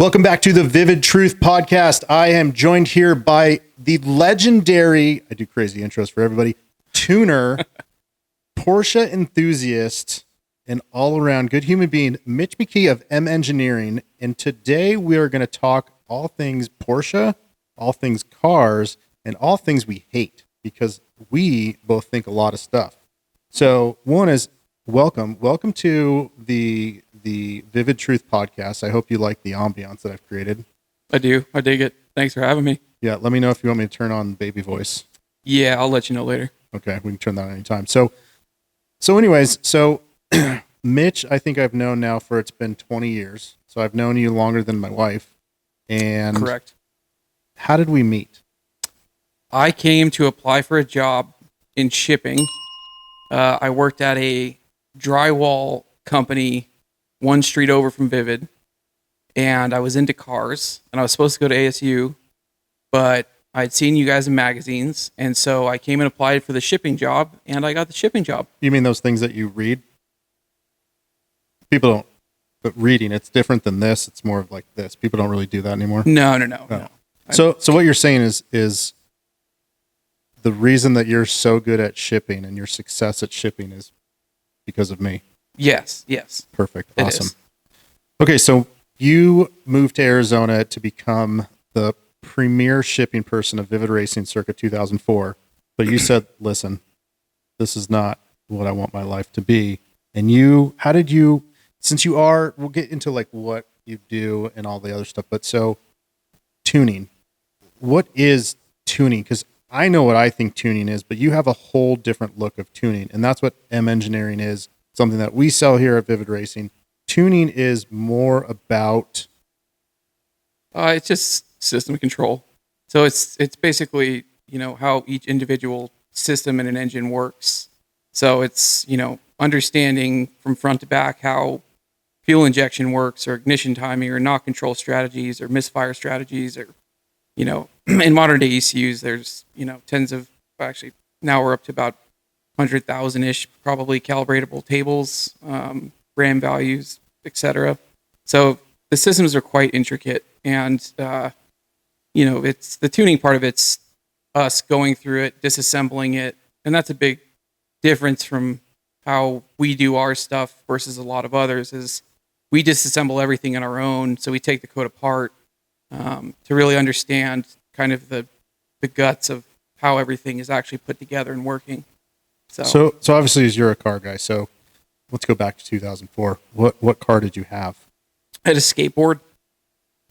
Welcome back to the Vivid Truth Podcast. I am joined here by the legendary, I do crazy intros for everybody, tuner, Porsche enthusiast, and all-around good human being, Mitch McKee of M Engineering. And today we are going to talk all things Porsche, all things cars, and all things we hate, because we both think a lot of stuff. So one is welcome to the Vivid Truth Podcast. I hope you like the ambiance that I've created. I do. I dig it. Thanks for having me. Yeah, let me know if you want me to turn on baby voice. Yeah, I'll let you know later. Okay, we can turn that on anytime. So Mitch, I think I've known now for, it's been 20 years. So I've known you longer than my wife. And correct. How did we meet? I came to apply for a job in shipping. I worked at a drywall company one street over from Vivid, and I was into cars, and I was supposed to go to ASU, but I'd seen you guys in magazines, and so I came and applied for the shipping job, and I got the shipping job. You mean those things that you read? People don't, but reading, it's different than this. It's more of like this. People don't really do that anymore. No. So what you're saying is the reason that you're so good at shipping and your success at shipping is because of me. Yes. Perfect. Awesome. Okay, so you moved to Arizona to become the premier shipping person of Vivid Racing circa 2004. But you said, listen, this is not what I want my life to be. And how did you, since you are, we'll get into like what you do and all the other stuff, but so tuning, what is tuning? Because I know what I think tuning is, but you have a whole different look of tuning. And that's what M Engineering is, something that we sell here at Vivid Racing. Tuning is more about... It's just system control. So it's basically, how each individual system in an engine works. So it's, understanding from front to back how fuel injection works, or ignition timing, or knock control strategies, or misfire strategies, or, in modern day ECUs, there's, tens of, actually now we're up to about 100,000-ish probably calibratable tables, RAM values, etc. So the systems are quite intricate, and it's the tuning part of it's us going through it, disassembling it, and that's a big difference from how we do our stuff versus a lot of others. Is we disassemble everything on our own, so we take the code apart to really understand kind of the guts of how everything is actually put together and working. So obviously, as you're a car guy, so let's go back to 2004. What car did you have? I had a skateboard.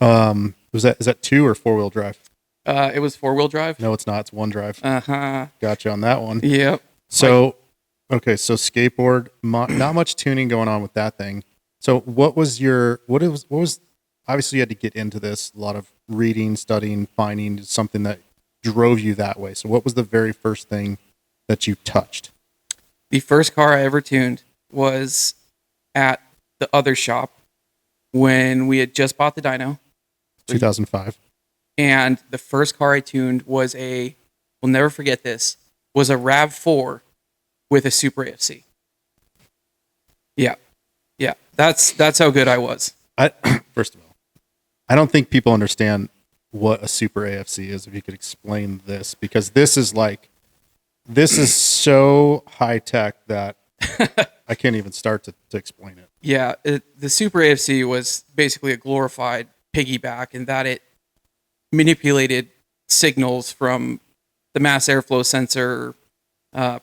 Is that 2 or 4-wheel drive? It was 4-wheel drive. No, it's not. It's 1 drive. Gotcha on that one. Yep. So skateboard, not much tuning going on with that thing. So what was obviously you had to get into this, a lot of reading, studying, finding something that drove you that way. So what was the very first thing that you touched? The first car I ever tuned was at the other shop when we had just bought the dyno. 2005. And the first car I tuned was we'll never forget this, was a RAV4 with a Super AFC. Yeah. That's how good I was. First of all, I don't think people understand what a Super AFC is. If you could explain this, because this is so high tech that I can't even start to explain it. Yeah, the Super AFC was basically a glorified piggyback in that it manipulated signals from the mass airflow sensor,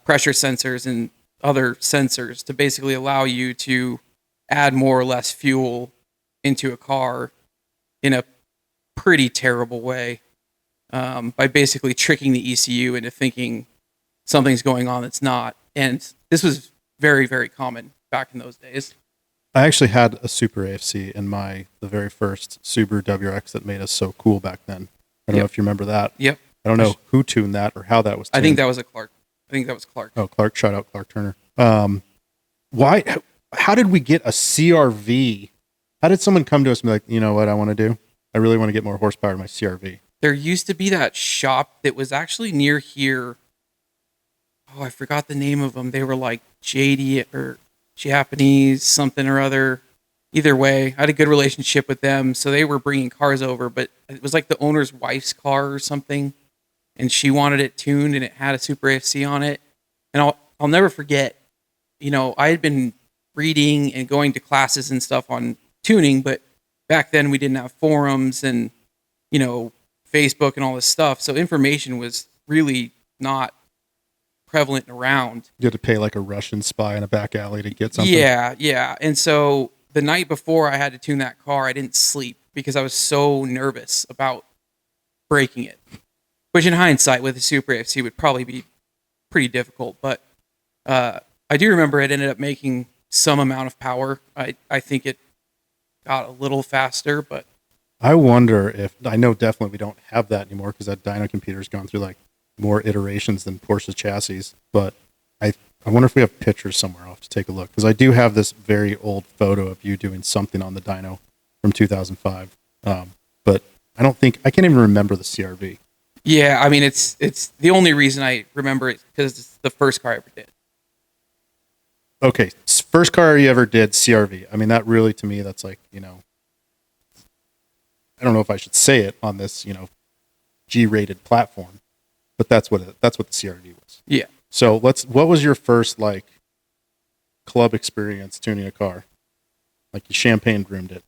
pressure sensors, and other sensors to basically allow you to add more or less fuel into a car in a pretty terrible way, by basically tricking the ECU into thinking something's going on that's not. And this was very, very common back in those days. I actually had a Super AFC in the very first Subaru WRX that made us so cool back then. I don't know if you remember that. Yep. I don't know who tuned that or how that was tuned. I think that was Clark. Oh, Clark. Shout out Clark Turner. How did we get a CRV? How did someone come to us and be like, you know what I want to do? I really want to get more horsepower in my CRV. There used to be that shop that was actually near here. Oh, I forgot the name of them. They were like JD or Japanese something or other. either way, I had a good relationship with them. So they were bringing cars over, but it was like the owner's wife's car or something. And she wanted it tuned and it had a Super AFC on it. And I'll never forget, I had been reading and going to classes and stuff on tuning, but back then we didn't have forums and, Facebook and all this stuff. So information was really not prevalent around. You had to pay like a Russian spy in a back alley to get something. Yeah. And so the night before I had to tune that car, I didn't sleep because I was so nervous about breaking it. Which in hindsight with the Super AFC would probably be pretty difficult. But I do remember it ended up making some amount of power. I think it got a little faster, but I wonder if, I know definitely we don't have that anymore because that dyno computer's gone through like more iterations than Porsche's chassis, but I wonder if we have pictures somewhere. I'll have to take a look because I do have this very old photo of you doing something on the dyno from 2005. But I can't even remember the CRV. Yeah, I mean, it's the only reason I remember it because it's the first car I ever did. Okay, first car you ever did, CRV. I mean, that really, to me, that's like, I don't know if I should say it on this, G-rated platform, but that's what the CRV was. Yeah. So what was your first like club experience tuning a car? Like you champagne groomed it.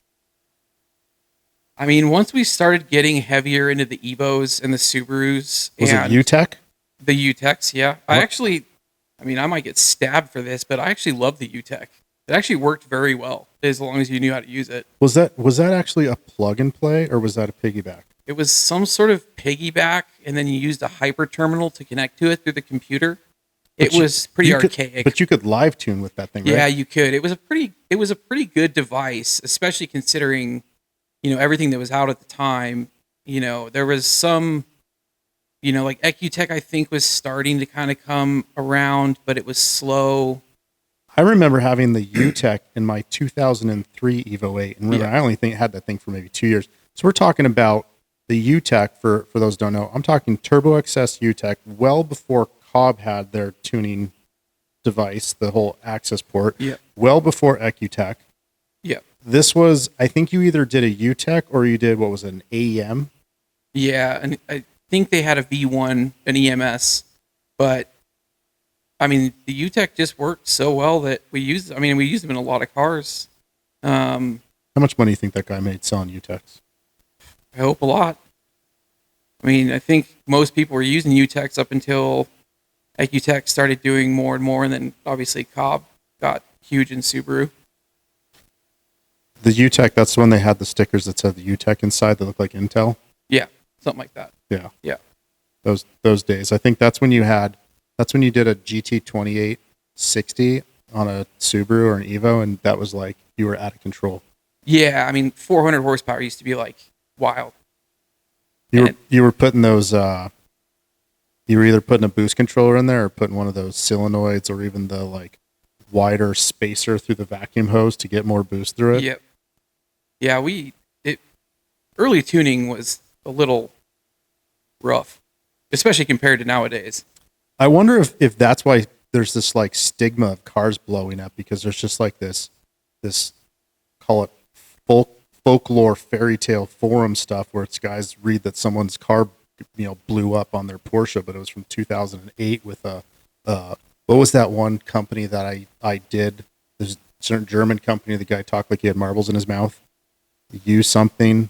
I mean, once we started getting heavier into the Evos and the Subarus. Was it UTEC? The UTECs, yeah. I might get stabbed for this, but I actually love the UTEC. It actually worked very well as long as you knew how to use it. Was that actually a plug and play or was that a piggyback? It was some sort of piggyback, and then you used a hyper terminal to connect to it through the computer. It was pretty archaic. But you could live tune with that thing, right? Yeah, you could. It was a pretty good device, especially considering, everything that was out at the time. There was some, like EcuTech, I think, was starting to kind of come around, but it was slow. I remember having the UTEC in my 2003 Evo 8, and remember, I only had that thing for maybe 2 years. So we're talking about the UTEC, for those who don't know, I'm talking Turbo XS UTEC, well before Cobb had their tuning device, the whole access port, well before EcuTech. Yeah. This was, I think you either did a UTEC or you did, what was it, an AEM? Yeah, and I think they had a V1, an EMS, but I mean, the UTEC just worked so well that we used them in a lot of cars. How much money do you think that guy made selling UTECs? I hope a lot. I mean, I think most people were using UTECs up until EcuTech started doing more and more, and then obviously Cobb got huge in Subaru. The UTEC, that's when they had the stickers that said the UTEC inside that looked like Intel? Yeah, something like that. Yeah. Yeah. Those days. I think that's when you did a GT 2860 on a Subaru or an Evo, and that was like, you were out of control. Yeah, I mean, 400 horsepower used to be like wild. You were putting those, you were either putting a boost controller in there or putting one of those solenoids or even the like wider spacer through the vacuum hose to get more boost through it. Yep. Yeah, early tuning was a little rough, especially compared to nowadays. I wonder if that's why there's this like stigma of cars blowing up, because there's just like this call it folklore fairy tale forum stuff where it's guys read that someone's car blew up on their Porsche, but it was from 2008 with what was that one company that I did? There's a certain German company. The guy talked like he had marbles in his mouth. Use something.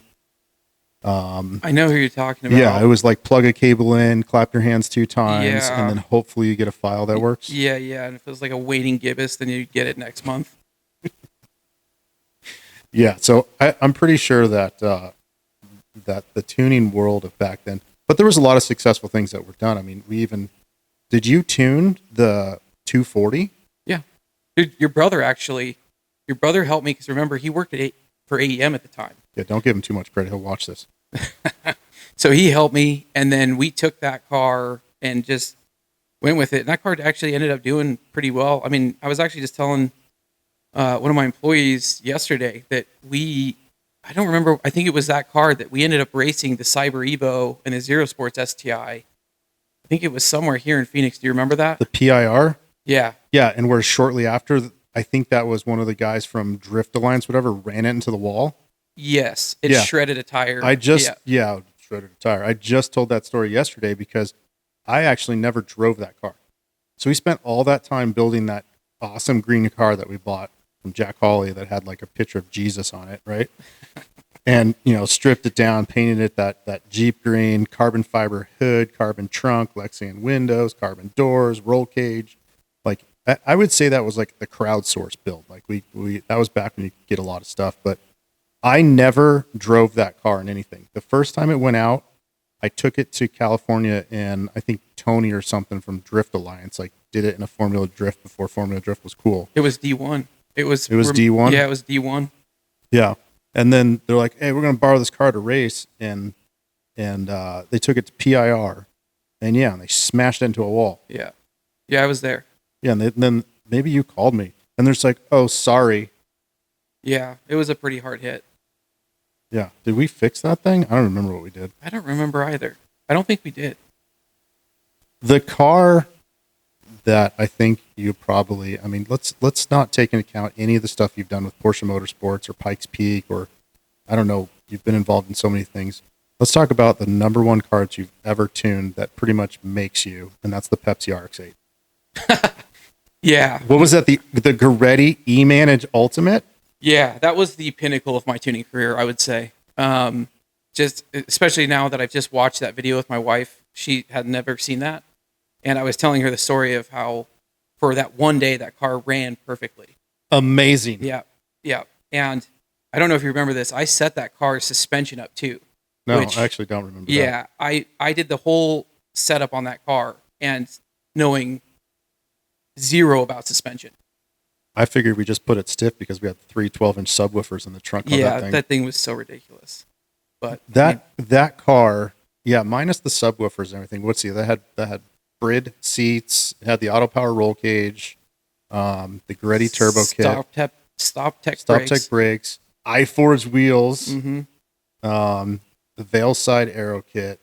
I know who you're talking about. Yeah, it was like plug a cable in, clap your hands 2 times, and then hopefully you get a file that works. Yeah, and if it was like a waiting gibbous, then you'd get it next month. Yeah, so I'm pretty sure that the tuning world of back then, but there was a lot of successful things that were done. I mean, did you tune the 240? Yeah. Dude, your brother helped me, because remember, he worked for AEM at the time. Yeah, don't give him too much credit. He'll watch this. So he helped me, and then we took that car and just went with it. And that car actually ended up doing pretty well. I mean, I was actually just telling one of my employees yesterday that I don't remember, I think it was that car that we ended up racing the Cyber Evo and the Zero Sports STI. I think it was somewhere here in Phoenix. Do you remember that? The PIR? Yeah. Yeah, and where shortly after I think that was one of the guys from Drift Alliance, whatever, ran it into the wall. Yes, it Yeah. shredded a tire. Shredded a tire. I just told that story yesterday because I actually never drove that car. So we spent all that time building that awesome green car that we bought from Jack Hawley that had like a picture of Jesus on it, right? And, stripped it down, painted it that Jeep green, carbon fiber hood, carbon trunk, Lexian windows, carbon doors, roll cage. Like, I would say that was like the crowdsourced build. Like we that was back when you could get a lot of stuff, but I never drove that car in anything. The first time it went out, I took it to California, and I think Tony or something from Drift Alliance like did it in a Formula Drift before Formula Drift was cool. It was D1. It was D1? Yeah, it was D1. Yeah. And then they're like, hey, we're going to borrow this car to race. And they took it to PIR. And they smashed it into a wall. Yeah. Yeah, I was there. Yeah. And then maybe you called me. And they're just like, oh, sorry. Yeah, it was a pretty hard hit. Yeah. Did we fix that thing? I don't remember what we did. I don't remember either. I don't think we did. The car that I think you probably, let's not take into account any of the stuff you've done with Porsche Motorsports or Pikes Peak, or I don't know, you've been involved in so many things. Let's talk about the number one car that you've ever tuned that pretty much makes you, and that's the Pepsi RX-8. Yeah. What was that? The Goretti E-Manage Ultimate? Yeah, that was the pinnacle of my tuning career, I would say. Just especially now that I've just watched that video with my wife. She had never seen that. And I was telling her the story of how for that one day that car ran perfectly. Amazing. Yeah. Yeah. And I don't know if you remember this. I set that car's suspension up too. No, I actually don't remember that. Yeah. I did the whole setup on that car and knowing zero about suspension. I figured we just put it stiff because we had 3 12-inch subwoofers in the trunk of that thing. That thing was so ridiculous. But that car, minus the subwoofers and everything. What's that had Brid seats, it had the auto power roll cage, the Goretti turbo kit, stop tech brakes, iForge wheels, mm-hmm. The Veil side aero kit.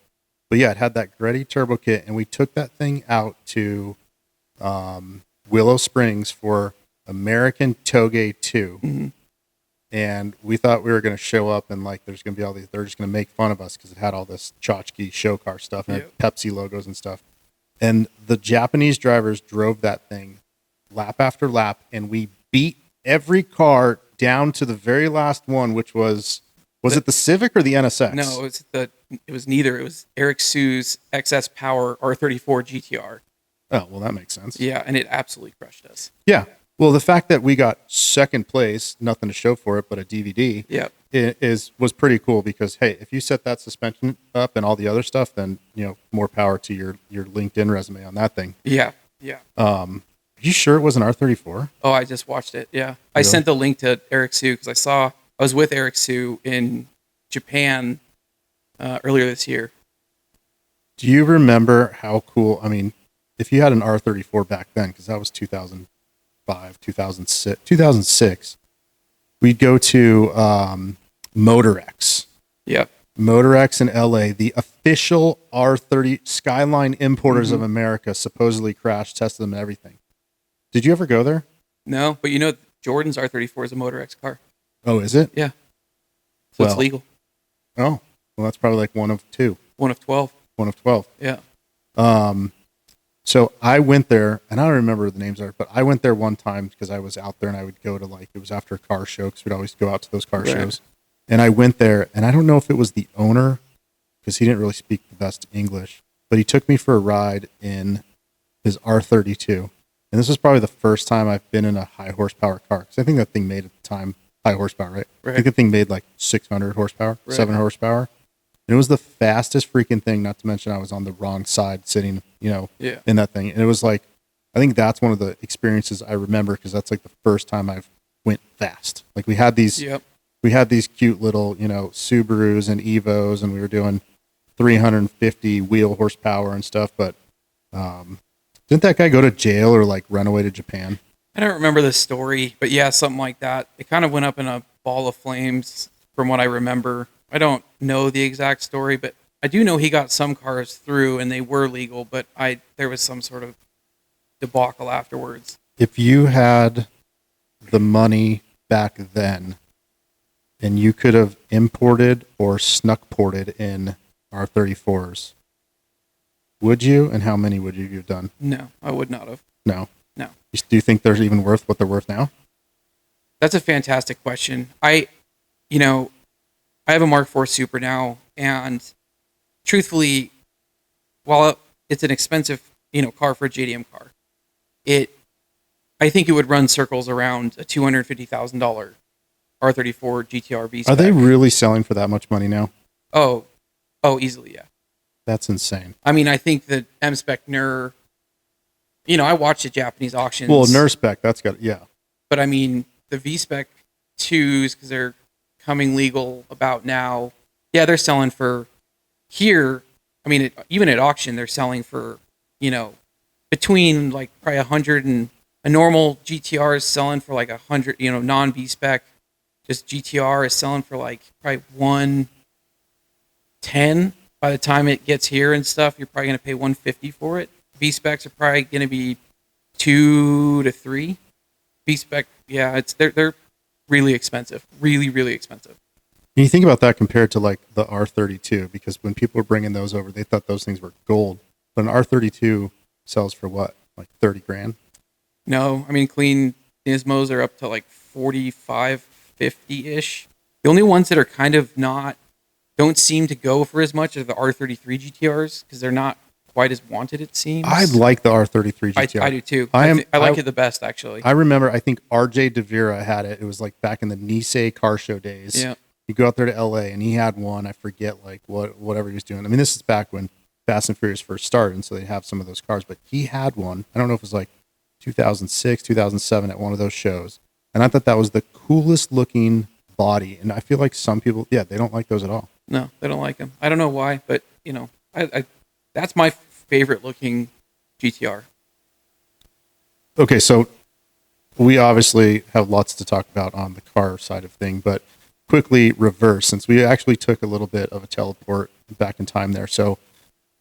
But it had that Goretti turbo kit, and we took that thing out to Willow Springs for American Toge 2. Mm-hmm. And we thought we were going to show up and there's going to be all these, they're just going to make fun of us because it had all this tchotchke show car stuff and Pepsi logos and stuff. And the Japanese drivers drove that thing lap after lap, and we beat every car down to the very last one, which was it the Civic or the NSX? No, it was neither. It was Eric Sue's XS Power R34 GTR. Oh, well, that makes sense. Yeah, and it absolutely crushed us. Yeah. Well, the fact that we got second place, nothing to show for it but a DVD, was pretty cool because, hey, if you set that suspension up and all the other stuff, then, more power to your LinkedIn resume on that thing. Yeah. Are you sure it was an R34? Oh, I just watched it. Yeah. Really? I sent the link to Eric Sue because I was with Eric Sue in Japan earlier this year. Do you remember how cool, if you had an R34 back then, because that was 2005, 2006, we'd go to MotorX. Yep. MotorX in LA, the official R30 Skyline importers of America, supposedly crashed, tested them and everything. Did you ever go there? No, but Jordan's R34 is a MotorX car. Oh, is it? Yeah. So it's legal. Oh, well, that's probably like one of 2. 1 of 12. 1 of 12. Yeah. So I went there, and I don't remember the names of it, but I went there one time because I was out there, and I would go to it was after a car show because we'd always go out to those car shows. And I went there, and I don't know if it was the owner because he didn't really speak the best English, but he took me for a ride in his R32. And this was probably the first time I've been in a high horsepower car because I think that thing made at the time high horsepower, right? I think the thing made 600 horsepower, 700 horsepower. And it was the fastest freaking thing, not to mention I was on the wrong side sitting, in that thing. And it was I think that's one of the experiences I remember because that's the first time I've went fast. We had these cute little, Subarus and Evos, and we were doing 350 wheel horsepower and stuff. But didn't that guy go to jail or run away to Japan? I don't remember the story, but yeah, something like that. It kind of went up in a ball of flames from what I remember. I don't know the exact story, but I do know he got some cars through and they were legal, but there was some sort of debacle afterwards. If you had the money back then and you could have imported or snuck ported in R34s, would you? And how many would you have done? No, I would not have. No. No. Do you think they're even worth what they're worth now? That's a fantastic question. I have a Mark IV Super now, and truthfully, while it's an expensive, car for a JDM car, I think it would run circles around a $250,000 R34 GTR V spec. Are they really selling for that much money now? Oh, easily, yeah. That's insane. I mean, I think the M spec NER. I watched the Japanese auctions. Well, NER spec, that's got yeah. But I mean, the V spec 2s, because they're coming legal about now. Yeah, they're selling for here. I mean, even at auction, they're selling for between like probably 100 and a normal GTR is selling for like 100. Non V spec, just GTR is selling for like probably 110. By the time it gets here and stuff, you're probably going to pay 150 for it. V specs are probably going to be 2 to 3. V spec, yeah, they're really expensive, really, really expensive. And you think about that compared to like the R32, because when people were bringing those over, they thought those things were gold. But an R32 sells for what, like 30 grand? No, I mean, clean Nismos are up to like 45, 50 ish. The only ones that are kind of don't seem to go for as much are the R33 GTRs, because they're not quite as wanted, it seems. I like the R33 GTR. I do too. I like it the best, actually. I remember, I think RJ DeVera had it. It was like back in the Nisei car show days. Yeah. You go out there to LA and he had one. I forget like whatever he was doing. I mean, this is back when Fast and Furious first started, and so they have some of those cars. But he had one. I don't know if it was like 2006, 2007 at one of those shows. And I thought that was the coolest looking body. And I feel like some people, they don't like those at all. No, they don't like them. I don't know why, but I that's my favorite looking GTR. Okay, so we obviously have lots to talk about on the car side of thing, but quickly reverse, since we actually took a little bit of a teleport back in time there. So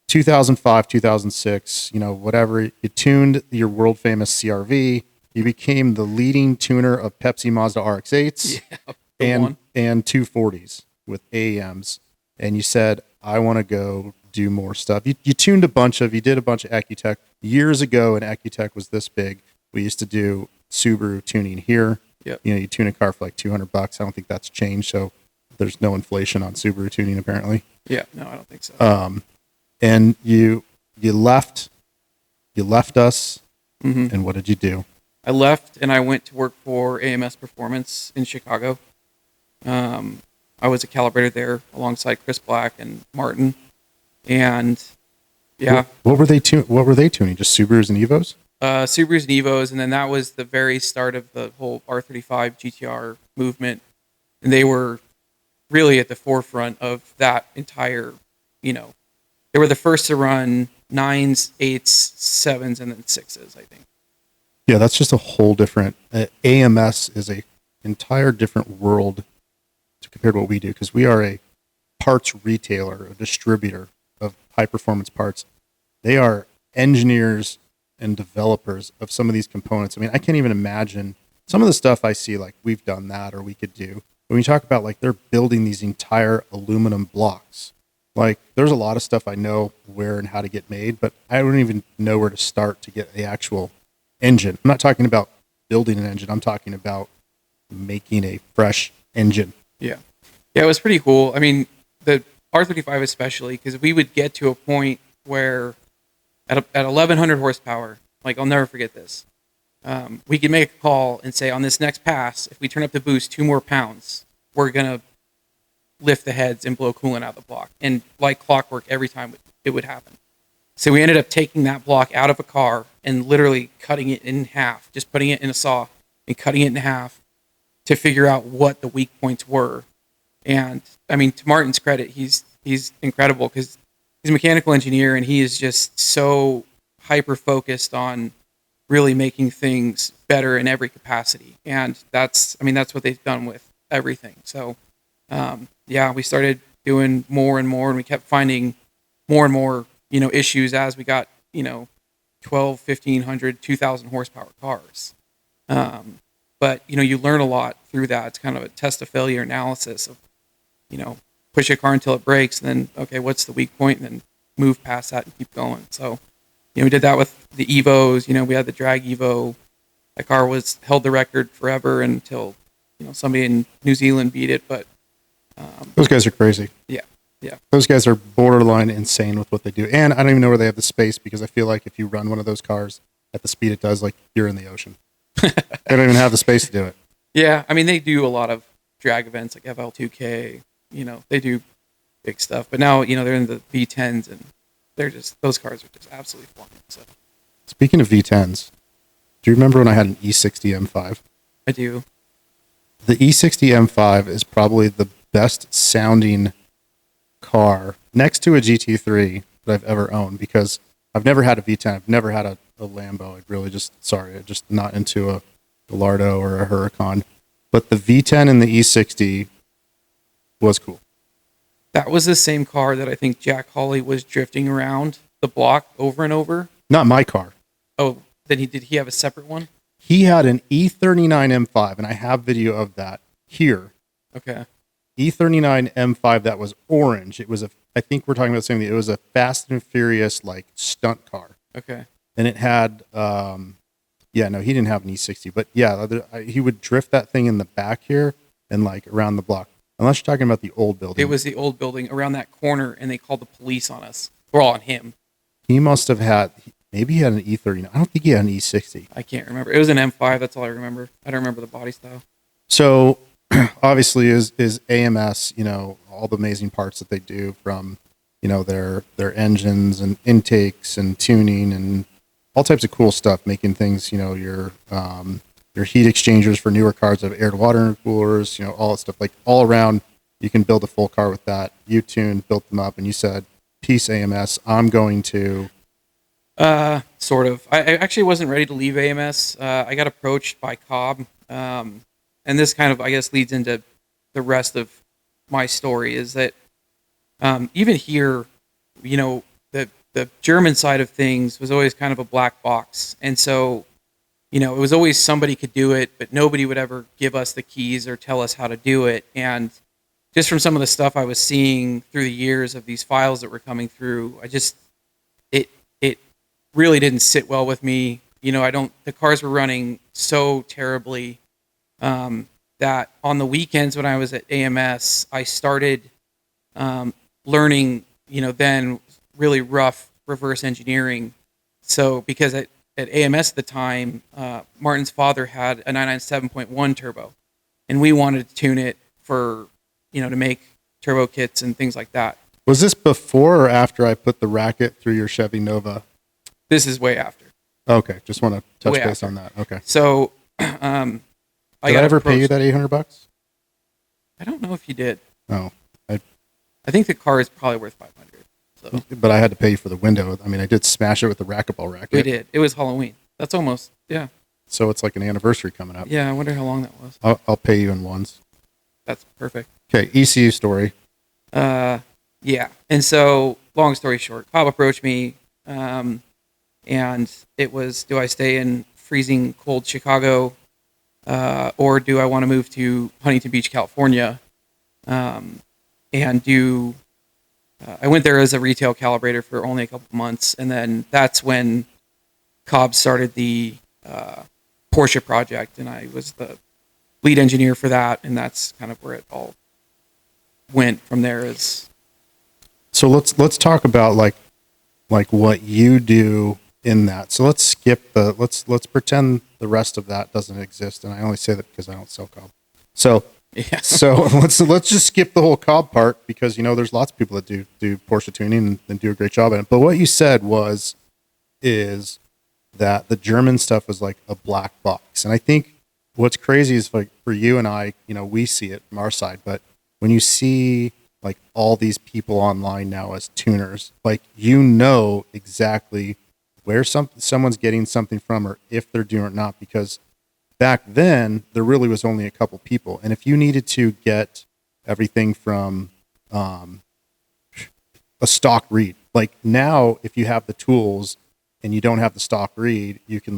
2005, 2006, whatever, you tuned your world famous CRV. You became the leading tuner of Pepsi Mazda RX-8s and 240s with AMs. And you said, I want to go do more stuff. You did a bunch of Ecutech years ago, and Ecutech was this big. We used to do Subaru tuning here. Yep. You tune a car for like $200. I don't think that's changed. So there's no inflation on Subaru tuning apparently. Yeah, no, I don't think so. And you left us. Mm-hmm. And what did you do? I left and I went to work for AMS Performance in Chicago. I was a calibrator there alongside Chris Black and Martin. And yeah. What were they tuning? Just Subarus and Evos? Subarus and Evos, and then that was the very start of the whole R35 GTR movement. And they were really at the forefront of that entire, they were the first to run 9s, 8s, 7s, and then 6s, I think. Yeah, that's just a whole different, AMS is a entire different world compared to what we do, because we are a parts retailer, a distributor of high performance parts. They are engineers and developers of some of these components. I mean, I can't even imagine some of the stuff I see, like we've done that or we could do. When we talk about like they're building these entire aluminum blocks, like there's a lot of stuff I know where and how to get made, but I don't even know where to start to get the actual engine. I'm not talking about building an engine. I'm talking about making a fresh engine. Yeah. Yeah, it was pretty cool. I mean, the R35 especially, because we would get to a point where at 1,100 horsepower, like I'll never forget this, we could make a call and say on this next pass, if we turn up the boost 2 more pounds, we're going to lift the heads and blow coolant out of the block. And like clockwork, every time it would happen. So we ended up taking that block out of a car and literally cutting it in half, just putting it in a saw and cutting it in half to figure out what the weak points were. And I mean, to Martin's credit, he's incredible because he's a mechanical engineer and he is just so hyper focused on really making things better in every capacity. And that's what they've done with everything. So, we started doing more and more, and we kept finding more and more, issues as we got, 1,200, 1,500, 2,000 horsepower cars. But but you learn a lot through that. It's kind of a test of failure analysis of, push a car until it breaks, and then, okay, what's the weak point, and then move past that and keep going. So, we did that with the Evos. We had the drag Evo. That car held the record forever until, somebody in New Zealand beat it. But those guys are crazy. Yeah. Those guys are borderline insane with what they do. And I don't even know where they have the space, because I feel like if you run one of those cars at the speed it does, like, you're in the ocean. They don't even have the space to do it. Yeah. I mean, they do a lot of drag events like FL2K. They do big stuff. But now, they're in the V10s, and those cars are just absolutely flying. So, speaking of V10s, do you remember when I had an E60 M5? I do. The E60 M5 is probably the best sounding car next to a GT3 that I've ever owned, because I've never had a V10. I've never had a Lambo. I'm just not into a Gallardo or a Huracan. But the V10 in the E60 was cool. That was the same car that I think Jack Hawley was drifting around the block over and over. Not my car. Oh, then did he have a separate one? He had an E39 M5, and I have video of that here. Okay. E39 M5 that was orange. It was I think we're talking about the same thing. It was a Fast and Furious like stunt car. Okay. And it had, he didn't have an E60, but yeah, he would drift that thing in the back here and like around the block. Unless you're talking about the old building. It was the old building around that corner, and they called the police on us. We're all on him. He must have had, maybe he had an E39. I don't think he had an E60. I can't remember. It was an M5. That's all I remember. I don't remember the body style. So obviously is AMS, all the amazing parts that they do from, their engines and intakes and tuning and all types of cool stuff, making things, your heat exchangers for newer cars that have air to water coolers, all that stuff. Like all around, you can build a full car with that. You tuned, built them up, and you said, peace AMS, I'm going to... Sort of. I actually wasn't ready to leave AMS. I got approached by Cobb. And this kind of, I guess, leads into the rest of my story, is that even here, the German side of things was always kind of a black box. And so, it was always somebody could do it, but nobody would ever give us the keys or tell us how to do it. And just from some of the stuff I was seeing through the years of these files that were coming through, it really didn't sit well with me. The cars were running so terribly that on the weekends when I was at AMS, I started learning, then really rough reverse engineering. So because at AMS at the time, Martin's father had a 997.1 turbo, and we wanted to tune it for, to make turbo kits and things like that. Was this before or after I put the racket through your Chevy Nova? This is way after. Okay, just want to touch Way base after. on that. Okay. So, Did I ever pay you that $800? I don't know if you did. No, I think the car is probably worth $500. So. But I had to pay you for the window. I mean, I did smash it with the racquetball racket. We did. It was Halloween. That's almost, yeah. So it's like an anniversary coming up. Yeah, I wonder how long that was. I'll pay you in ones. That's perfect. Okay, ECU story. Yeah. And so, long story short, Cobb approached me, and it was, do I stay in freezing cold Chicago, or do I want to move to Huntington Beach, California, and do... I went there as a retail calibrator for only a couple months, and then that's when Cobb started the Porsche project, and I was the lead engineer for that, and that's kind of where it all went from there. So let's talk about like what you do in that. So let's skip let's pretend the rest of that doesn't exist, and I only say that because I don't sell Cobb. So. Yeah. So let's just skip the whole Cobb part, because there's lots of people that do Porsche tuning and do a great job at it. But what you said is that the German stuff was like a black box, and I think what's crazy is like for you and I, we see it from our side, but when you see like all these people online now as tuners, like exactly where someone's getting something from, or if they're doing it or not, because back then, there really was only a couple people. And if you needed to get everything from a stock read, like now, if you have the tools and you don't have the stock read, you can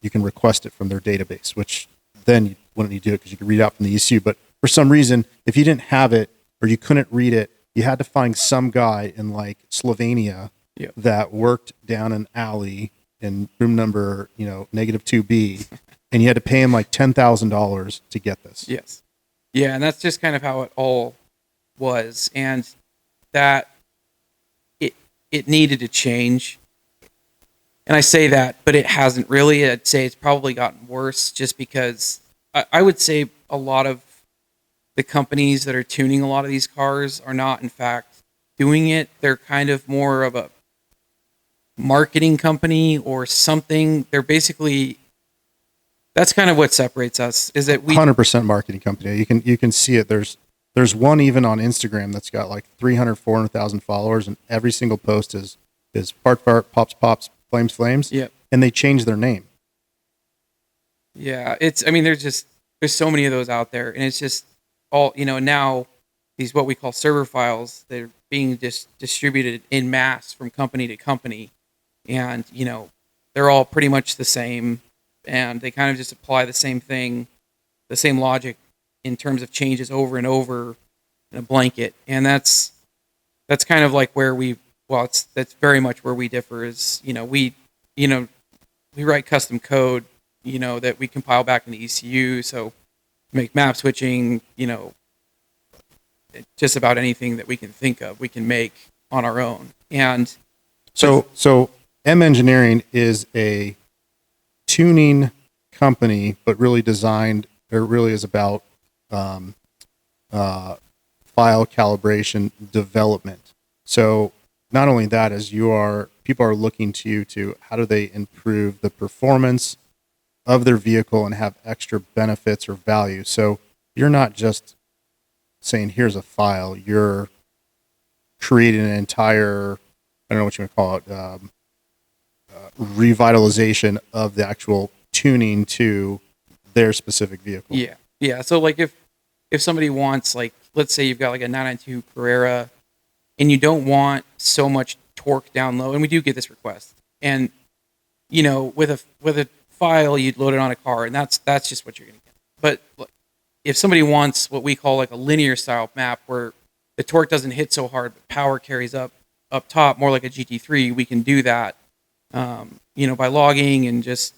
you can request it from their database, which then you wouldn't need to do it because you could read out from the ECU. But for some reason, if you didn't have it or you couldn't read it, you had to find some guy in like Slovenia that worked down an alley in room number, -2B, and you had to pay him like $10,000 to get this. Yes. Yeah, and that's just kind of how it all was, and that it needed to change. And I say that, but it hasn't really. I'd say it's probably gotten worse just because I would say a lot of the companies that are tuning a lot of these cars are not, in fact, doing it. They're kind of more of a marketing company or something. They're basically, that's kind of what separates us, is that we 100% marketing company. You can see it. There's one even on Instagram that's got like 300,000-400,000 followers, and every single post is fart, pops, flames. Yep. And they change their name. Yeah, there's so many of those out there, and it's just all, now these what we call server files, they're being distributed in mass from company to company, and they're all pretty much the same, and they kind of just apply the same thing, the same logic in terms of changes over and over in a blanket. And that's kind of like where that's very much where we differ, is we write custom code that we compile back in the ECU, so make map switching, just about anything that we can think of we can make on our own. And so M Engineering is a tuning company, but really is about file calibration development. So not only that, as people are looking to you to how do they improve the performance of their vehicle and have extra benefits or value. So you're not just saying, here's a file, you're creating an entire, I don't know what you want to call it, revitalization of the actual tuning to their specific vehicle. Yeah. So like if somebody wants, like, let's say you've got like a 992 Carrera and you don't want so much torque down low, and we do get this request, and with a file, you'd load it on a car, and that's just what you're going to get. But look, if somebody wants what we call like a linear style map where the torque doesn't hit so hard, but power carries up top, more like a GT3, we can do that, by logging and just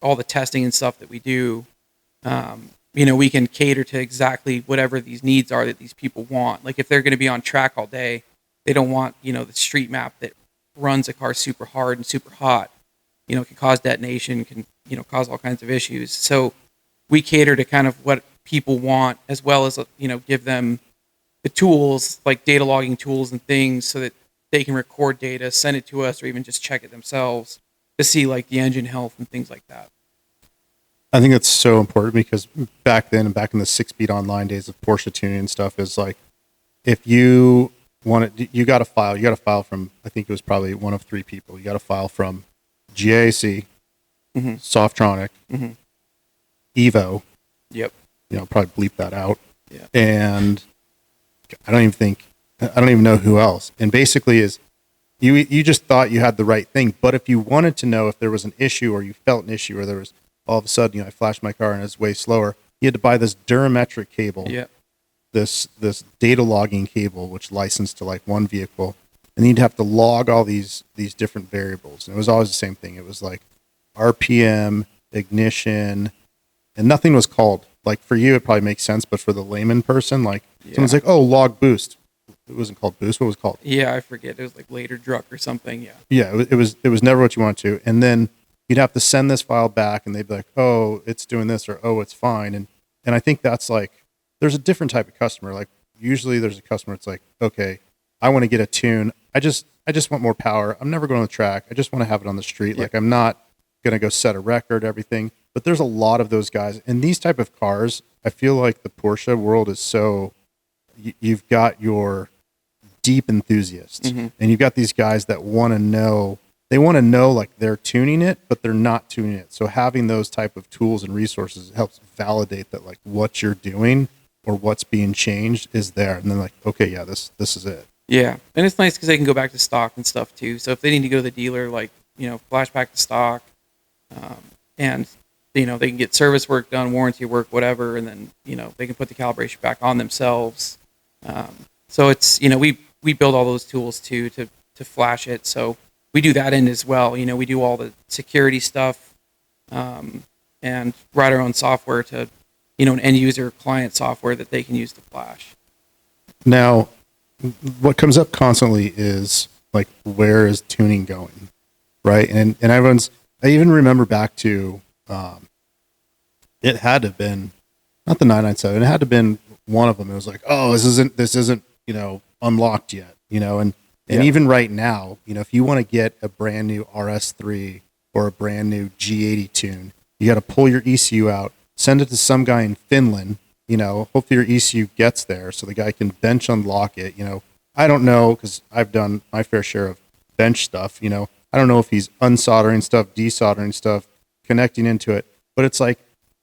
all the testing and stuff that we do. We can cater to exactly whatever these needs are that these people want. Like if they're going to be on track all day, they don't want, the street map that runs a car super hard and super hot. Can cause detonation, can, cause all kinds of issues. So we cater to kind of what people want, as well as, give them the tools, like data logging tools and things, so that they can record data, send it to us, or even just check it themselves to see like the engine health and things like that. I think it's so important because back then, back in the 6-speed online days of Porsche tuning and stuff, is like, if you you got a file from, I think it was probably one of 3 people. You got a file from GAC, Softronic, Evo. Yep. Probably bleep that out. Yeah. And I don't even know who else. And basically is you just thought you had the right thing. But if you wanted to know if there was an issue, or you felt an issue, or there was all of a sudden, I flashed my car and it's way slower, you had to buy this Durametric cable. Yep. This data logging cable, which licensed to like one vehicle, and you'd have to log all these different variables. And it was always the same thing. It was like RPM, ignition, and nothing was called. Like for you, it probably makes sense, but for the layman person, like someone's like, "Oh, log boost." It wasn't called boost. What was it called? Yeah, I forget. It was like later druck or something. Yeah. Yeah, it was never what you wanted to. And then you'd have to send this file back, and they'd be like, "Oh, it's doing this," or "Oh, it's fine." And I think that's like, there's a different type of customer. Like usually there's a customer that's like, okay, I want to get a tune. I just want more power. I'm never going on the track. I just want to have it on the street. Like I'm not going to go set a record, everything. But there's a lot of those guys. And these type of cars, I feel like the Porsche world is so, you've got your deep enthusiasts, and you've got these guys that want to know, like they're tuning it, but they're not tuning it. So having those type of tools and resources helps validate that like what you're doing or what's being changed is there. And then like, okay, yeah, this is it. Yeah. And it's nice because they can go back to stock and stuff too. So if they need to go to the dealer, like, flashback to stock, And they can get service work done, warranty work, whatever, and then they can put the calibration back on themselves. So it's we build all those tools too to flash it. So we do that end as well. We do all the security stuff, and write our own software to an end user client software that they can use to flash. Now, what comes up constantly is like, where is tuning going, right? And I even remember back to, it had to have been not the 997. It had to have been one of them. It was like, oh, this isn't unlocked yet, and even right now, if you want to get a brand new RS3 or a brand new G80 tune, you got to pull your ECU out, send it to some guy in Finland. Hopefully your ECU gets there so the guy can bench unlock it. I don't know, because I've done my fair share of bench stuff. I don't know if he's unsoldering stuff, desoldering stuff, connecting into it, but it's like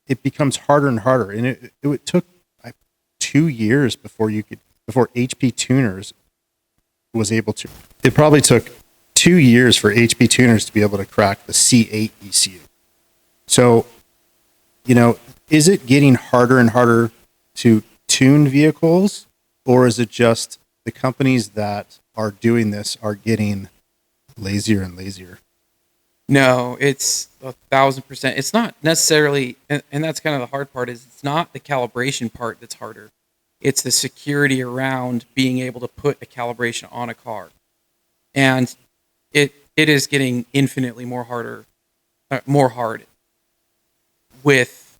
it becomes harder and harder. And it took 2 years before HP Tuners was able to. It probably took 2 years for HP Tuners to be able to crack the C8 ECU. So, is it getting harder and harder to tune vehicles, or is it just the companies that are doing this are getting lazier and lazier? No, it's 1,000%. It's not necessarily, and that's kind of the hard part, is it's not the calibration part that's harder. It's the security around being able to put a calibration on a car. And it is getting infinitely more hard with,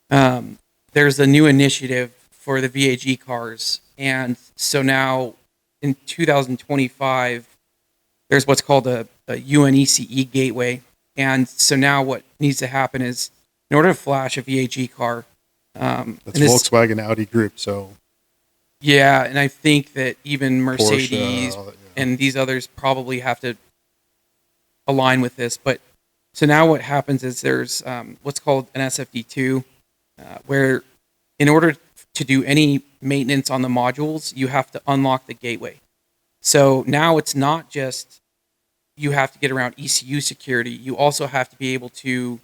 there's a new initiative for the VAG cars. And so now in 2025, there's what's called a UNECE gateway. And so now what needs to happen is, in order to flash a VAG car, that's Volkswagen Audi group. So yeah, and I think that even Mercedes Porsche, and these others probably have to align with this. But so now what happens is there's what's called an SFD2, where in order to do any maintenance on the modules, you have to unlock the gateway. So now it's not just you have to get around ECU security. You also have to be able to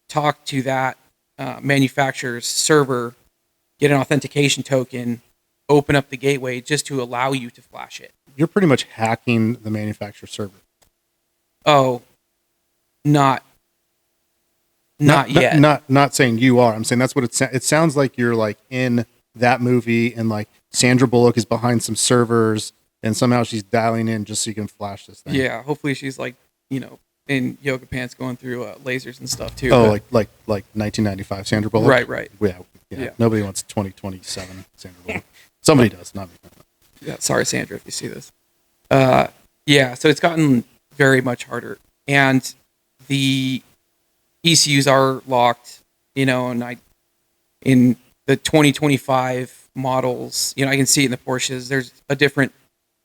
talk to that manufacturer's server, get an authentication token, open up the gateway just to allow you to flash it. You're pretty much hacking the manufacturer server. Oh, not yet. Not saying you are. I'm saying that's what it sounds like. You're like in that movie, and like Sandra Bullock is behind some servers, and somehow she's dialing in just so you can flash this thing. Yeah, hopefully she's like in yoga pants going through lasers and stuff too. Oh, like 1995 Sandra Bullock. Right. Yeah. Nobody wants 2027 Sandra Bullock. Somebody does, not me. Yeah, sorry, Sandra, if you see this. Yeah, so it's gotten very much harder, and the ECUs are locked. And in the 2025 models, I can see it in the Porsches. There's a different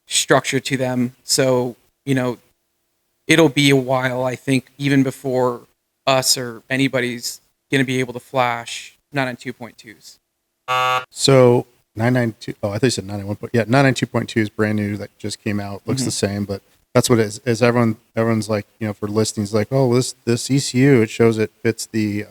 structure to them, so it'll be a while, I think, even before us or anybody's going to be able to flash 992.2s. So 992. Oh, I thought you said 991. Yeah, 992.2 is brand new that just came out. Looks the same, but that's what it is. Everyone's like, for listings, like, oh, this ECU, it shows it fits the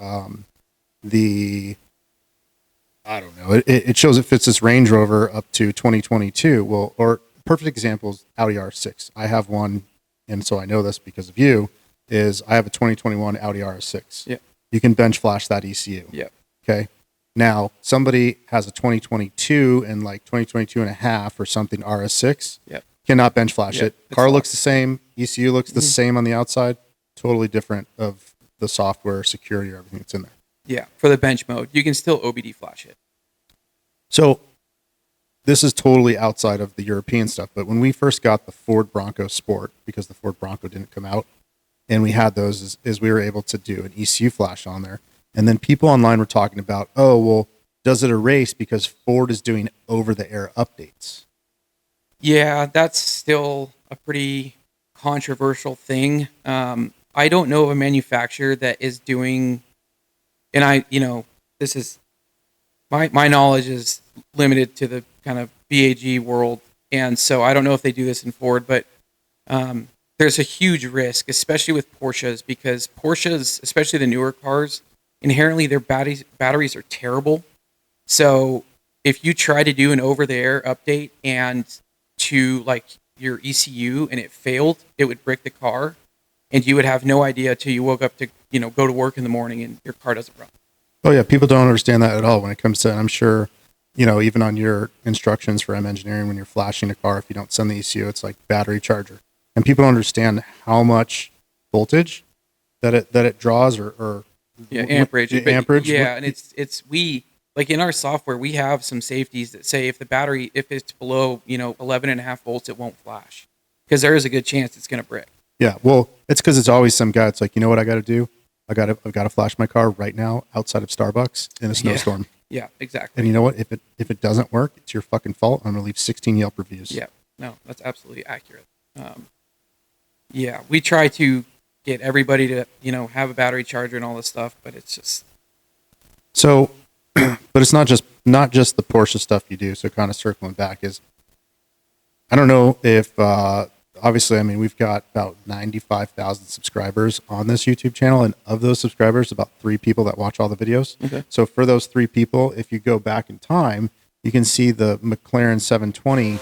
I don't know. It shows it fits this Range Rover up to 2022. Well, or perfect example is Audi R6. I have one, and so I know this because of you. Is I have a 2021 Audi R6. Yeah. You can bench flash that ECU. Yeah. Okay. Now, somebody has a 2022 and like 2022 and a half or something RS6. Yep. Cannot bench flash it. Car locked. looks the same. ECU looks the same on the outside. Totally different of the software, security, or everything that's in there. Yeah. For the bench mode, you can still OBD flash it. So this is totally outside of the European stuff. But when we first got the Ford Bronco Sport, because the Ford Bronco didn't come out, and we had those, is we were able to do an ECU flash on there. And then people online were talking about, oh, well, does it erase because Ford is doing over-the-air updates? Yeah, that's still a pretty controversial thing. I don't know of a manufacturer that is doing, and this is, my knowledge is limited to the kind of BAG world, and so I don't know if they do this in Ford, but there's a huge risk, especially with Porsches, because Porsches, especially the newer cars, inherently their batteries are terrible. So if you try to do an over-the-air update and to like your ECU and it failed, it would brick the car, and you would have no idea till you woke up to go to work in the morning and your car doesn't run. Oh yeah, people don't understand that at all when it comes to. I'm sure, even on your instructions for M engineering, when you're flashing a car, if you don't send the ECU, it's like battery charger, and people don't understand how much voltage that it draws or amperage. Amperage. Yeah, and it's like in our software, we have some safeties that say if it's below 11.5 volts, it won't flash, because there is a good chance it's going to brick. Yeah, well, it's because it's always some guy. It's like, you know what I got to do? I've got to flash my car right now outside of Starbucks in a snowstorm. Yeah, exactly. And you know what? If it doesn't work, it's your fucking fault. I'm gonna leave 16 Yelp reviews. Yeah, no, that's absolutely accurate. Yeah, we try to get everybody to have a battery charger and all this stuff, but it's just so. But it's not just the Porsche stuff you do. So kind of circling back is, I don't know if obviously, I mean, we've got about 95,000 subscribers on this YouTube channel, and of those subscribers, about 3 people that watch all the videos. Okay. So for those 3 people, if you go back in time, you can see the McLaren 720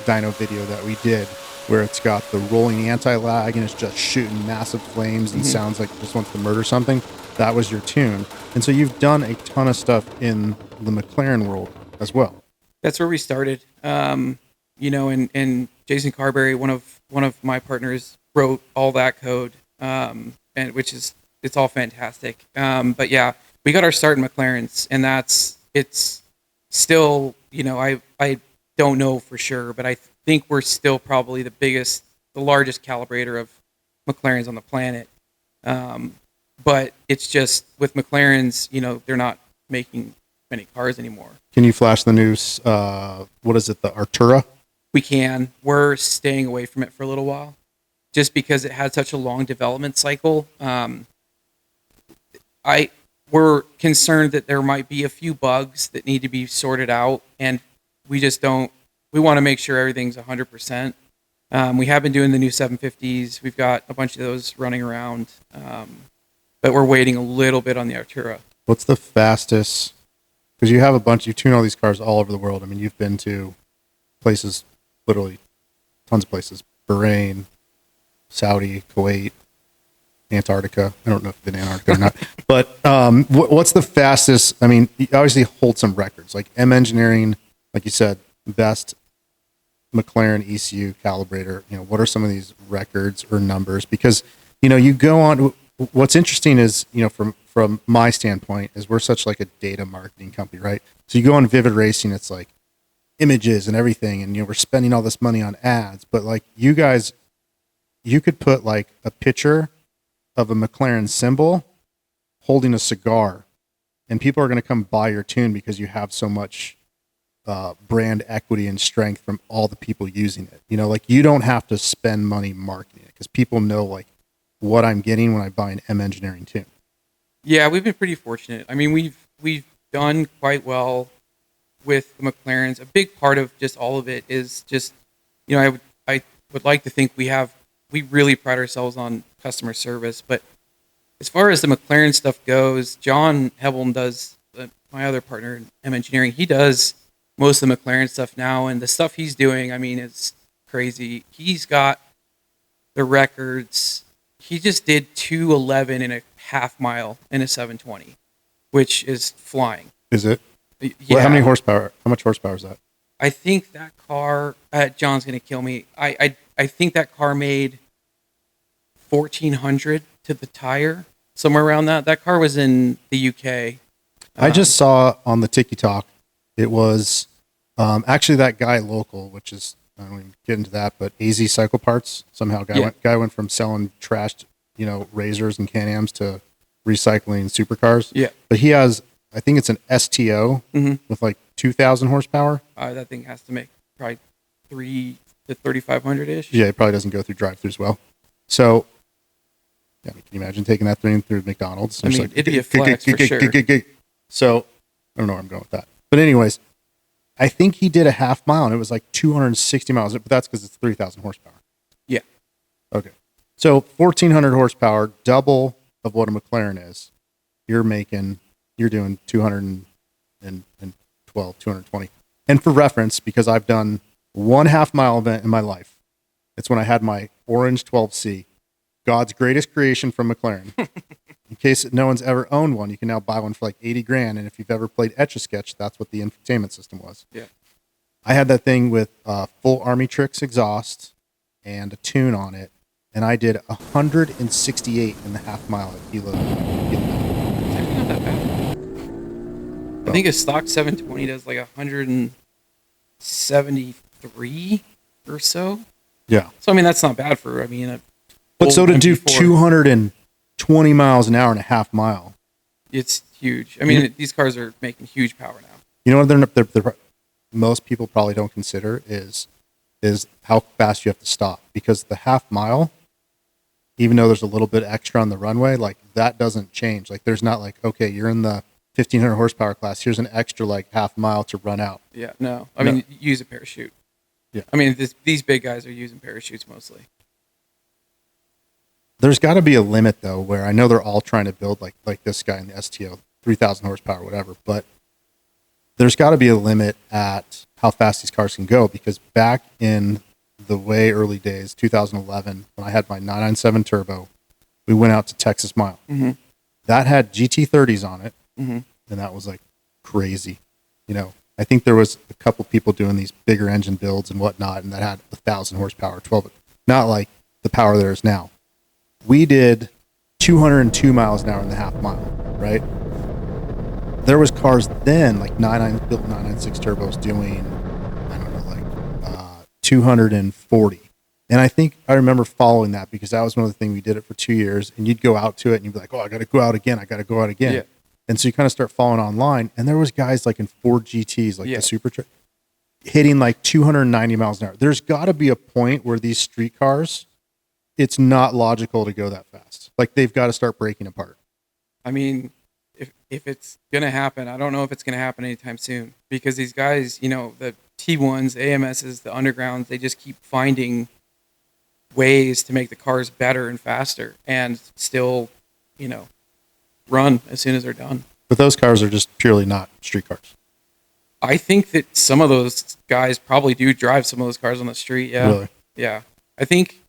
dyno video that we did, where it's got the rolling anti-lag and it's just shooting massive flames and sounds like it just wants to murder something. That was your tune. And so you've done a ton of stuff in the McLaren world as well. That's where we started. And Jason Carberry, one of my partners, wrote all that code, and it's all fantastic. But yeah, we got our start in McLarens, and it's still, I don't know for sure, but I think we're still probably the largest calibrator of McLarens on the planet. But it's just with McLarens, they're not making many cars anymore. Can you flash the news? What is it? The Artura? We can. We're staying away from it for a little while, just because it had such a long development cycle. We're concerned that there might be a few bugs that need to be sorted out, and we want to make sure everything's 100%. We have been doing the new 750s. We've got a bunch of those running around, but we're waiting a little bit on the Artura. What's the fastest? Because you tune all these cars all over the world. I mean, you've been to places, literally tons of places: Bahrain, Saudi, Kuwait, Antarctica. I don't know if you've been to Antarctica or not. But what's the fastest? I mean, you obviously hold some records, like M Engineering, like you said, best McLaren ECU calibrator. What are some of these records or numbers? Because you go on. What's interesting is, from my standpoint, is we're such like a data marketing company, right? So you go on Vivid Racing, it's like images and everything, and we're spending all this money on ads, but like you guys, you could put like a picture of a McLaren symbol holding a cigar, and people are going to come buy your tune because you have so much brand equity and strength from all the people using it. Like you don't have to spend money marketing it because people know like what I'm getting when I buy an M Engineering tune. Yeah, we've been pretty fortunate. I mean, we've done quite well with the McLarens. A big part of just all of it is just, I would like to think we really pride ourselves on customer service. But as far as the McLaren stuff goes, John Hebelm does, my other partner in M Engineering, he does most of the McLaren stuff now, and the stuff he's doing, I mean, it's crazy. He's got the records. He just did 2:11 in a half mile in a 720, which is flying. Is it? Yeah. Well, how many horsepower? How much horsepower is that? I think that car, John's going to kill me. I think that car made 1,400 to the tire, somewhere around that. That car was in the UK. I just saw on the TikTok, it was actually that guy local, which is, I don't even get into that, but AZ Cycle Parts. Somehow guy went from selling trashed, razors and Can-Ams to recycling supercars. Yeah. But he has, I think it's an STO with like 2,000 horsepower. That thing has to make probably 3 to 3,500-ish. Yeah, it probably doesn't go through drive-throughs well. So, yeah, can you imagine taking that thing through McDonald's? I mean, it'd be a flex for sure. So, I don't know where I'm going with that. But anyways, I think he did a half mile, and it was like 260 miles. But that's because it's 3,000 horsepower. Yeah. Okay. So 1,400 horsepower, double of what a McLaren is. You're doing 212, 220. And for reference, because I've done 1/2 mile event in my life, it's when I had my orange 12C, God's greatest creation from McLaren. In case no one's ever owned one, you can now buy one for like 80 grand. And if you've ever played Etch-a-Sketch, that's what the infotainment system was. Yeah. I had that thing with full Army Tricks exhaust and a tune on it. And I did 168.5 mile at Kilo. It's actually not that bad. I think a stock 720 does like 173 or so. Yeah. So, I mean, that's not bad for, I mean, but so to do MP4, 220 miles an hour and a half mile. it's huge. I mean, these cars are making huge power now. You know what they're most people probably don't consider is how fast you have to stop, because the half mile, even though there's a little bit extra on the runway, like that doesn't change. Like there's not like, okay, you're in the 1,500 horsepower class, here's an extra like half mile to run out. Yeah, no. I mean, use a parachute. Yeah. I mean, these big guys are using parachutes mostly. There's got to be a limit though, where I know they're all trying to build like this guy in the STO, 3,000 horsepower, whatever, but there's got to be a limit at how fast these cars can go, because back in the way early days, 2011, when I had my 997 turbo, we went out to Texas Mile. Mm-hmm. That had GT30s on it, Mm-hmm. and that was like crazy. You know, I think there was a couple people doing these bigger engine builds and whatnot, and that had 1,000 horsepower, 12, not like the power there is now. We did 202 miles an hour in the half mile, right? There was cars then, like built 996 turbos doing, I don't know, like 240. And I think I remember following that, because that was one of the things we did it for 2 years, and you'd go out to it and you'd be like, oh, I got to go out again. Yeah. And so you kind of start following online, and there was guys like in Ford GTs, like Yeah. the Super Truck, hitting like 290 miles an hour. There's got to be a point where these street cars, it's not logical to go that fast. Like they've got to start breaking apart. I mean, if it's going to happen, I don't know if it's going to happen anytime soon, because these guys, you know, the T1s, AMSs, the undergrounds, they just keep finding ways to make the cars better and faster and still, you know, run as soon as they're done. But those cars are just purely not street cars. I think that some of those guys probably do drive some of those cars on the street. Yeah. Really? Yeah. I think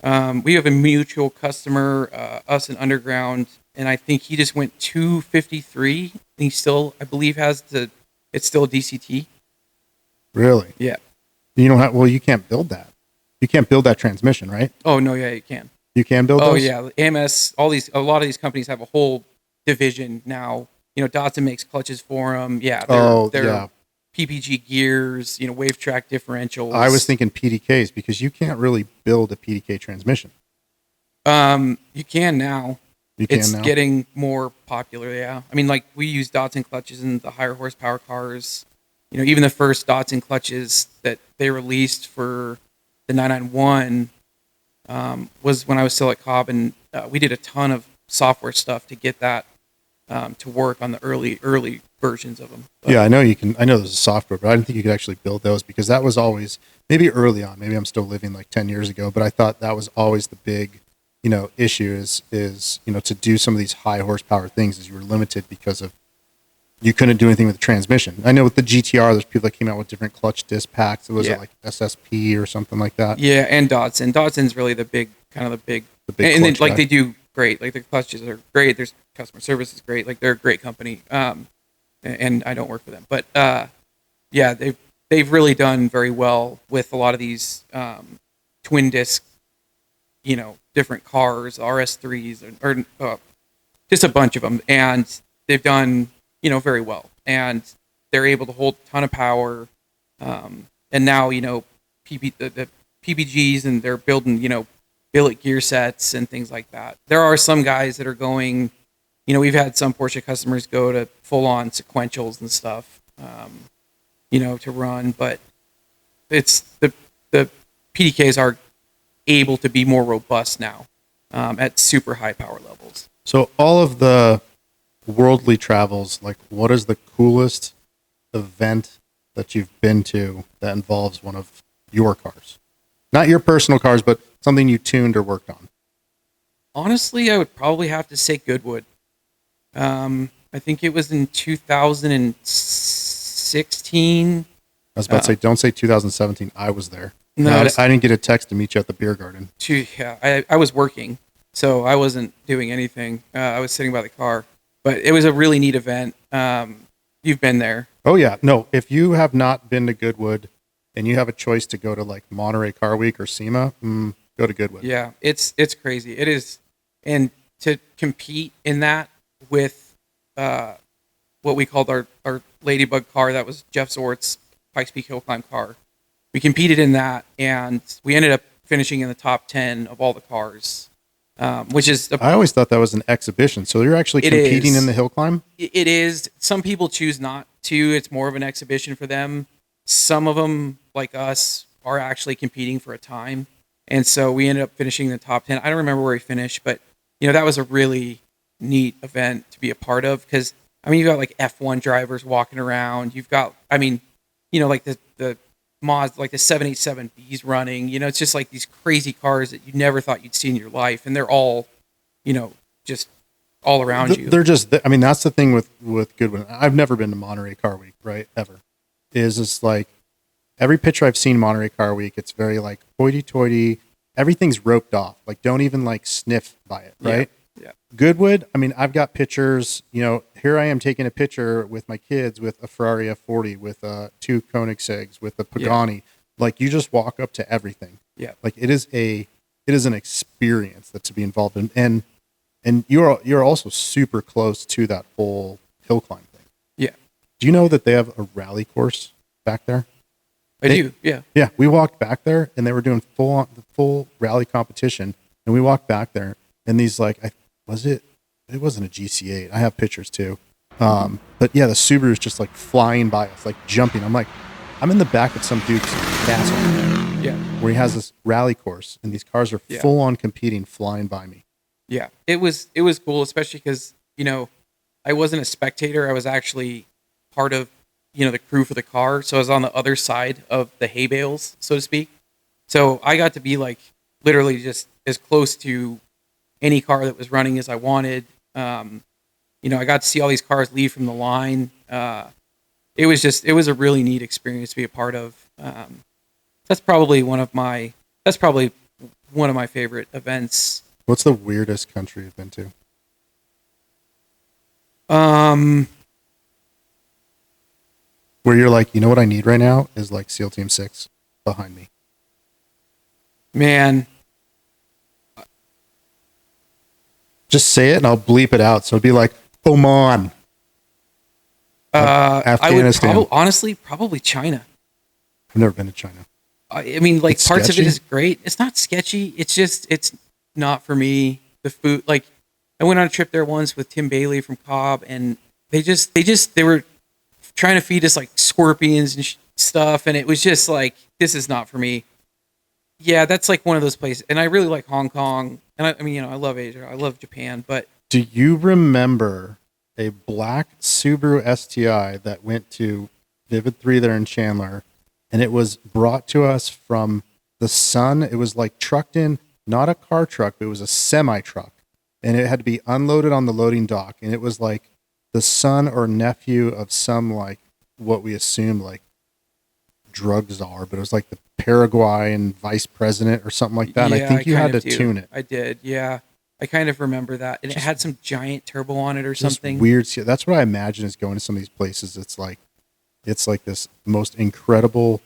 we have a mutual customer, us and Underground, and I think he just went 253. And he still, I believe, it's still a DCT. Really? Yeah. You don't have, well, you can't build that. You can't build that transmission, right? Oh, no, yeah, you can. You can build Oh, those? yeah. AMS, a lot of these companies have a whole division now. You know, Datsun makes clutches for them. Yeah. They're PPG gears, you know, wave track differentials. I was thinking PDKs, because you can't really build a PDK transmission. You can now. It's getting more popular, yeah. I mean, like, we use Datsun clutches in the higher horsepower cars. You know, even the first Datsun clutches that they released for the 991 was when I was still at Cobb, and we did a ton of software stuff to get that to work on the early versions of them. But, yeah, I know you can. I know there's a software, but I didn't think you could actually build those, because that was always, maybe early on, maybe I'm still living like 10 years ago, but I thought that was always the big, you know, issue is, you know, to do some of these high horsepower things is you were limited because of, you couldn't do anything with the transmission. I know with the GTR, there's people that came out with different clutch disc packs. It was like SSP or something like that. Yeah, and Datsun. Datsun's really the big and then, like, they do great. Like, the clutches are great. There's customer service is great. Like, they're a great company. And I don't work for them, but yeah, they've really done very well with a lot of these twin disc, you know, different cars, RS3s, or just a bunch of them, and they've done, you know, very well, and they're able to hold a ton of power, and now, you know, the PPGs, and they're building, you know, billet gear sets and things like that. There are some guys that are going, you know, we've had some Porsche customers go to full-on sequentials and stuff, you know, to run, but it's the PDKs are able to be more robust now at super high power levels. So all of the worldly travels, like, what is the coolest event that you've been to that involves one of your cars? Not your personal cars, but something you tuned or worked on. Honestly, I would probably have to say Goodwood. I think it was in 2016. I was about to say, don't say 2017. I was there. No, I didn't get a text to meet you at the beer garden. Yeah, I was working, so I wasn't doing anything. I was sitting by the car, but it was a really neat event. You've been there. Oh yeah, no. If you have not been to Goodwood, and you have a choice to go to like Monterey Car Week or SEMA, go to Goodwood. Yeah, it's crazy. It is, and to compete in that with what we called our Ladybug car, that was Jeff Zort's Pikes Peak Hill Climb car. We competed in that, and we ended up finishing in the top 10 of all the cars, which is... I always thought that was an exhibition, so you're actually competing in the hill climb? It is. Some people choose not to. It's more of an exhibition for them. Some of them, like us, are actually competing for a time, and so we ended up finishing in the top 10. I don't remember where we finished, but that was a really neat event to be a part of, because you've got like F1 drivers walking around. You've got, like the mods, like the 787Bs running. It's just like these crazy cars that you never thought you'd see in your life, and they're all, just all around you. They're just, that's the thing with Goodwood. I've never been to Monterey Car Week, right? Ever. Is like every picture I've seen Monterey Car Week, it's very like hoity-toity. Everything's roped off. Like, don't even like sniff by it, right? Yeah. Goodwood, I've got pictures, here I am taking a picture with my kids with a Ferrari F40, with two Koenigsegg's, with a Pagani. Yeah. Like, you just walk up to everything. Yeah. Like, it is an experience that to be involved in. And you're also super close to that whole hill climb thing. Yeah. Do you know that they have a rally course back there? I do, yeah. Yeah, we walked back there, and they were doing full rally competition, and we walked back there, and these like, it wasn't a GC8. I have pictures too. But yeah, the Subaru's just like flying by us, like jumping. I'm in the back of some dude's castle, yeah, where he has this rally course, and these cars are full on competing, flying by me. Yeah, it was cool, especially because I wasn't a spectator. I was actually part of the crew for the car, so I was on the other side of the hay bales, so to speak. So I got to be like literally just as close to any car that was running as I wanted. I got to see all these cars leave from the line. It was a really neat experience to be a part of. That's probably one of my favorite events. What's the weirdest country you've been to? Where you're like, what I need right now is like SEAL Team 6 behind me. Man. Just say it and I'll bleep it out. So it'd be like, Oman. Afghanistan. I would honestly probably China. I've never been to China. It's parts sketchy? Of it is great. It's not sketchy. It's not for me. The food, like, I went on a trip there once with Tim Bailey from Cobb, and they were trying to feed us like scorpions and stuff, and it was just like, this is not for me. Yeah, that's like one of those places, and I really like Hong Kong, and I love Asia, I love Japan, but do you remember a black Subaru STI that went to Vivid 3 there in Chandler, and it was brought to us from the Sun? It was like trucked in, not a car truck, but it was a semi truck, and it had to be unloaded on the loading dock, and it was like the son or nephew of some, like, what we assumed like drug czar, but it was like the Paraguayan vice president or something like that. Yeah, and I think you had to tune it. I did, yeah. I kind of remember that, and it had some giant turbo on it or something. Weird. That's what I imagine is going to some of these places. It's like this most incredible,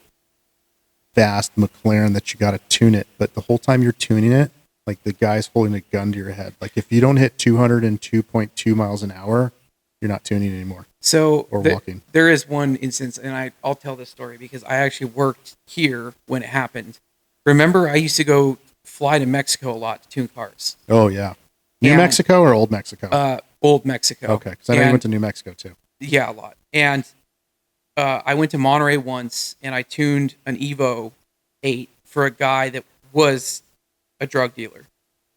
fast McLaren that you got to tune it, but the whole time you're tuning it, like the guy's holding a gun to your head. Like if you don't hit 202.2 miles an hour, you're not tuning anymore. So walking. There is one instance, and I'll tell this story because I actually worked here when it happened. Remember, I used to go fly to Mexico a lot to tune cars. Oh yeah, New Mexico or Old Mexico? Old Mexico. Okay, because I know you went to New Mexico too. Yeah, a lot. And I went to Monterey once, and I tuned an Evo 8 for a guy that was a drug dealer.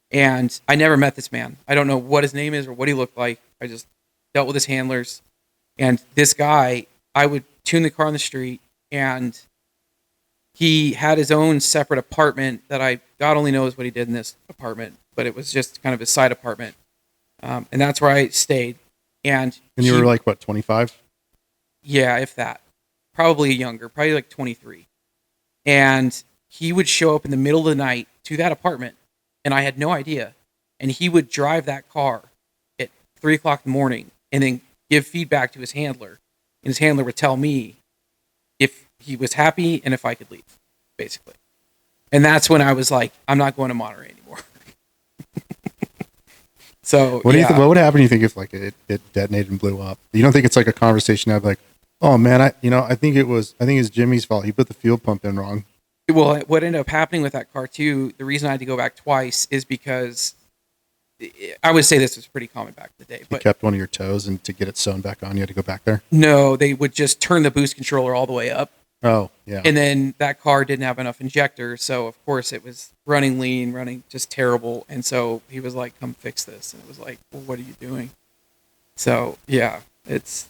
And I never met this man. I don't know what his name is or what he looked like. I just dealt with his handlers. And this guy, I would tune the car on the street, and he had his own separate apartment that God only knows what he did in this apartment, but it was just kind of his side apartment. And that's where I stayed. And you were like, what, 25? Yeah, if that. Probably younger, probably like 23. And he would show up in the middle of the night to that apartment, and I had no idea. And he would drive that car at 3 o'clock in the morning and then give feedback to his handler. And his handler would tell me if he was happy and if I could leave, basically. And that's when I was like, I'm not going to Monterey anymore. So what do you think? What would happen? You think if like it detonated and blew up? You don't think it's like a conversation? I'd be like, oh man, I think it's Jimmy's fault. He put the fuel pump in wrong. Well, what ended up happening with that car too, the reason I had to go back twice is because I would say this was pretty common back in the day. You But kept one of your toes, and to get it sewn back on, you had to go back there? No, they would just turn the boost controller all the way up. Oh, yeah. And then that car didn't have enough injectors, so of course it was running lean, running just terrible. And so he was like, come fix this. And it was like, well, what are you doing? So yeah, that's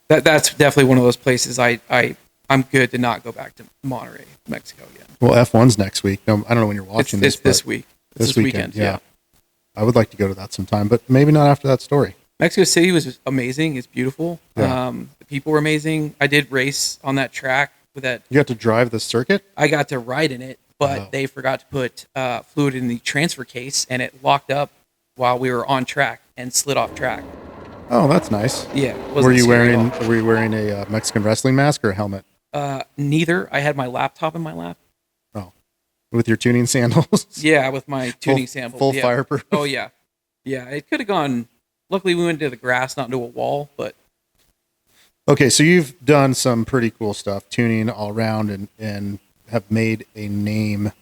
definitely one of those places I'm good to not go back to Monterey, Mexico again. Well, F1's next week. No, I don't know when you're watching it's this week. It's this weekend. Yeah. I would like to go to that sometime, but maybe not after that story. Mexico City was amazing. It's beautiful. Yeah. The people were amazing. I did race on that track with that. You got to drive the circuit? I got to ride in it, but they forgot to put fluid in the transfer case, and it locked up while we were on track and slid off track. Oh, that's nice. Yeah. Were you wearing a Mexican wrestling mask or a helmet? Neither. I had my laptop in my lap. Oh, with your tuning sandals? Yeah, with my tuning sandals. Full fireproof. Oh yeah, yeah. It could have gone. Luckily, we went into the grass, not into a wall. But okay, so you've done some pretty cool stuff, tuning all around, and have made a name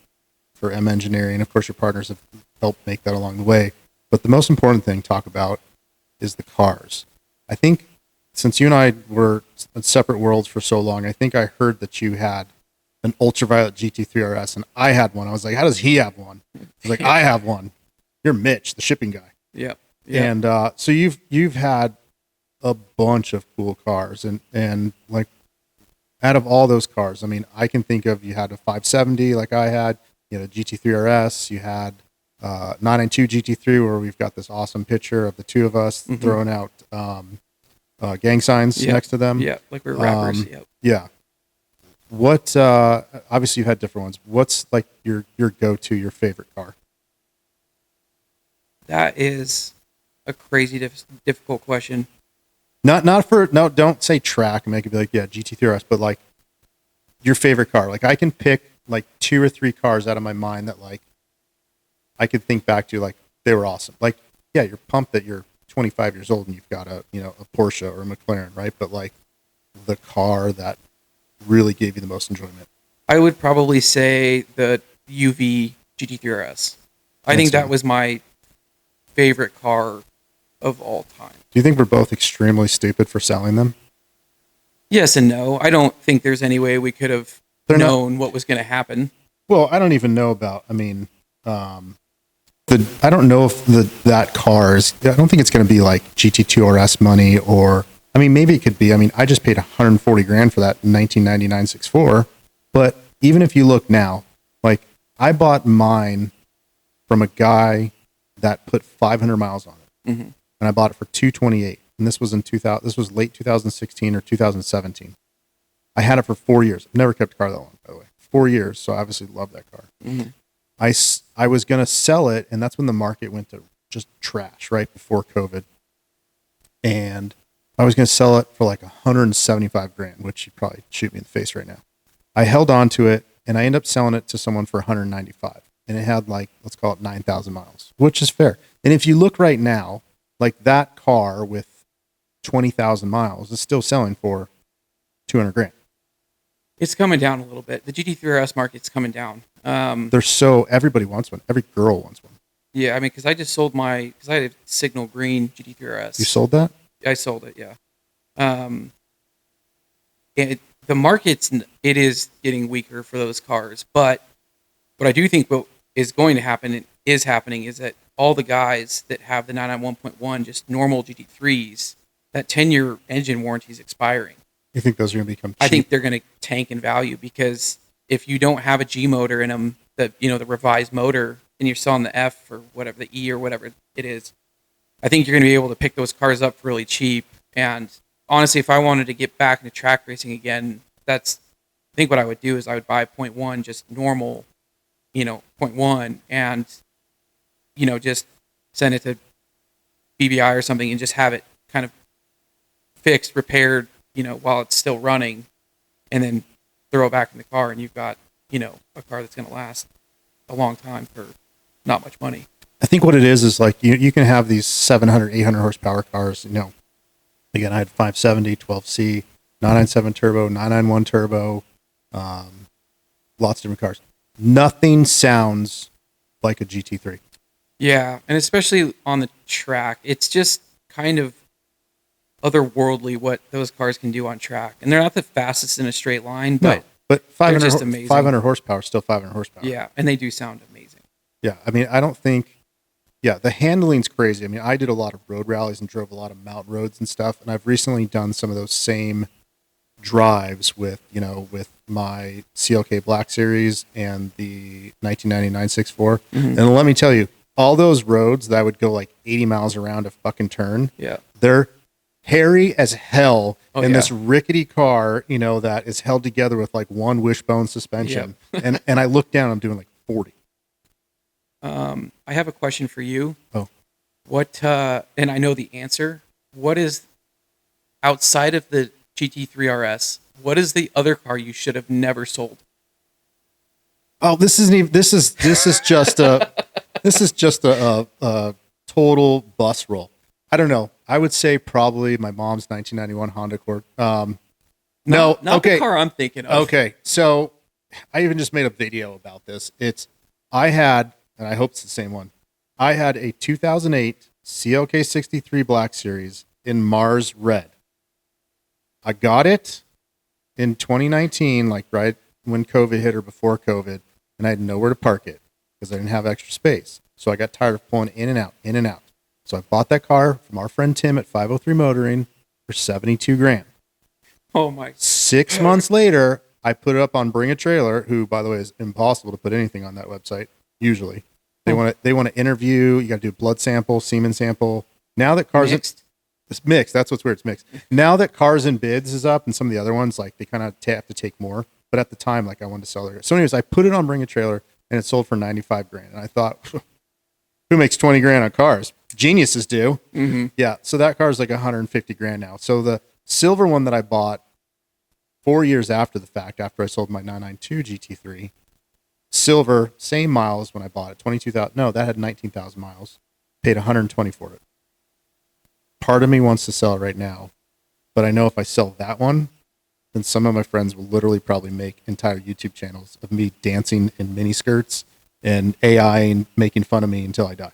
for M Engineering. Of course, your partners have helped make that along the way. But the most important thing to talk about is the cars. I think since you and I were in separate worlds for so long, I think I heard that you had an ultraviolet GT3 RS, and I had one. I was like, how does he have one? I was like, I have one. You're Mitch, the shipping guy. Yep. And so you've had a bunch of cool cars, and like out of all those cars, I mean, I can think of, you had a 570 like I had, you had a GT3 RS, you had 992 GT3 where we've got this awesome picture of the two of us throwing out gang signs next to them. Yeah, like we're rappers. Yeah. What? Obviously, you've had different ones. What's like your go-to, your favorite car? That is a crazy difficult question. Don't say track and make it be like, yeah, GT3 RS, but like your favorite car. Like I can pick like 2 or 3 cars out of my mind that like I could think back to, like they were awesome. Like, yeah, you're pumped that you're 25 years old and you've got a Porsche or a McLaren, right? But like the car that really gave you the most enjoyment. I would probably say the UV GT3 RS. I think that was my favorite car of all time. Do you think we're both extremely stupid for selling them? Yes and no. I don't think there's any way we could have known what was going to happen. Well, I don't even know about, I don't know if that car is, I don't think it's going to be like GT2 RS money, or, I mean, maybe it could be. I mean, I just paid $140,000 for that 1999 6.4. But even if you look now, like I bought mine from a guy that put 500 miles on it, and I bought it for $228. And this was in 2000. This was late 2016 or 2017. I had it for 4 years. I've never kept a car that long, by the way. 4 years. So I obviously love that car. I was going to sell it, and that's when the market went to just trash, right before COVID. And I was going to sell it for like $175,000, which you'd probably shoot me in the face right now. I held on to it, and I ended up selling it to someone for $195,000. And it had like, let's call it 9,000 miles, which is fair. And if you look right now, like that car with 20,000 miles is still selling for $200,000. It's coming down a little bit. The GT3 RS market's coming down. Everybody wants one. Every girl wants one. Yeah, I mean, because I just sold because I had a Signal Green GT3 RS. You sold that? I sold it, yeah. The market's, it is getting weaker for those cars. But what I do think what is going to happen is that all the guys that have the 991.1, just normal GT3s, that 10-year engine warranty is expiring. You think those are going to become cheap? I think they're going to tank in value because if you don't have a G motor in them, the revised motor, and you're selling the F or whatever, the E or whatever it is, I think you're going to be able to pick those cars up really cheap. And honestly, if I wanted to get back into track racing again, I think what I would do is I would buy 0.1, just normal, 0.1, and, just send it to BBI or something and just have it kind of fixed, repaired, while it's still running, and then throw it back in the car, and you've got, a car that's going to last a long time for not much money. I think what it is like you can have these 700, 800 horsepower cars. Again, I had 570, 12C, 997 turbo, 991 turbo, lots of different cars. Nothing sounds like a GT3. Yeah, and especially on the track, it's just kind of otherworldly what those cars can do on track. And they're not the fastest in a straight line, but 500, just amazing. 500 horsepower is still 500 horsepower. Yeah, and they do sound amazing. Yeah, I mean, I don't think... Yeah, the handling's crazy. I mean, I did a lot of road rallies and drove a lot of mountain roads and stuff, and I've recently done some of those same drives with my CLK Black Series and the 1999 6.4. Mm-hmm. And let me tell you, all those roads that would go like 80 miles around a fucking turn, they're hairy as hell in this rickety car, that is held together with like one wishbone suspension. Yep. and I look down, I'm doing like 40. I have a question for you. Oh. What, and I know the answer. What is, outside of the GT3 RS, what is the other car you should have never sold? Oh, this is just a total bus roll. I don't know. I would say probably my mom's 1991 Honda Accord. Not the car I'm thinking of. Okay, so I even just made a video about this. I had, and I hope it's the same one, I had a 2008 CLK 63 Black Series in Mars Red. I got it in 2019, like right when COVID hit or before COVID, and I had nowhere to park it because I didn't have extra space. So I got tired of pulling in and out. So I bought that car from our friend Tim at 503 Motoring for $72,000. Oh my! 6 months later, I put it up on Bring a Trailer, who, by the way, is impossible to put anything on that website. Usually, they want to interview. You got to do a blood sample, semen sample. Now that cars it's mixed. That's what's weird. It's mixed. Now that Cars and Bids is up, and some of the other ones, like they kind of have to take more. But at the time, like I wanted to sell it. So, anyways, I put it on Bring a Trailer, and it sold for $95,000. And I thought, who makes $20,000 on cars? Geniuses do. Mm-hmm. Yeah. So that car is like $150,000 now. So the silver one that I bought 4 years after the fact, after I sold my 992 GT3, silver, same miles when I bought it, 22,000. No, that had 19,000 miles. Paid $120 for it. Part of me wants to sell it right now, but I know if I sell that one, then some of my friends will literally probably make entire YouTube channels of me dancing in mini skirts and AI and making fun of me until I die.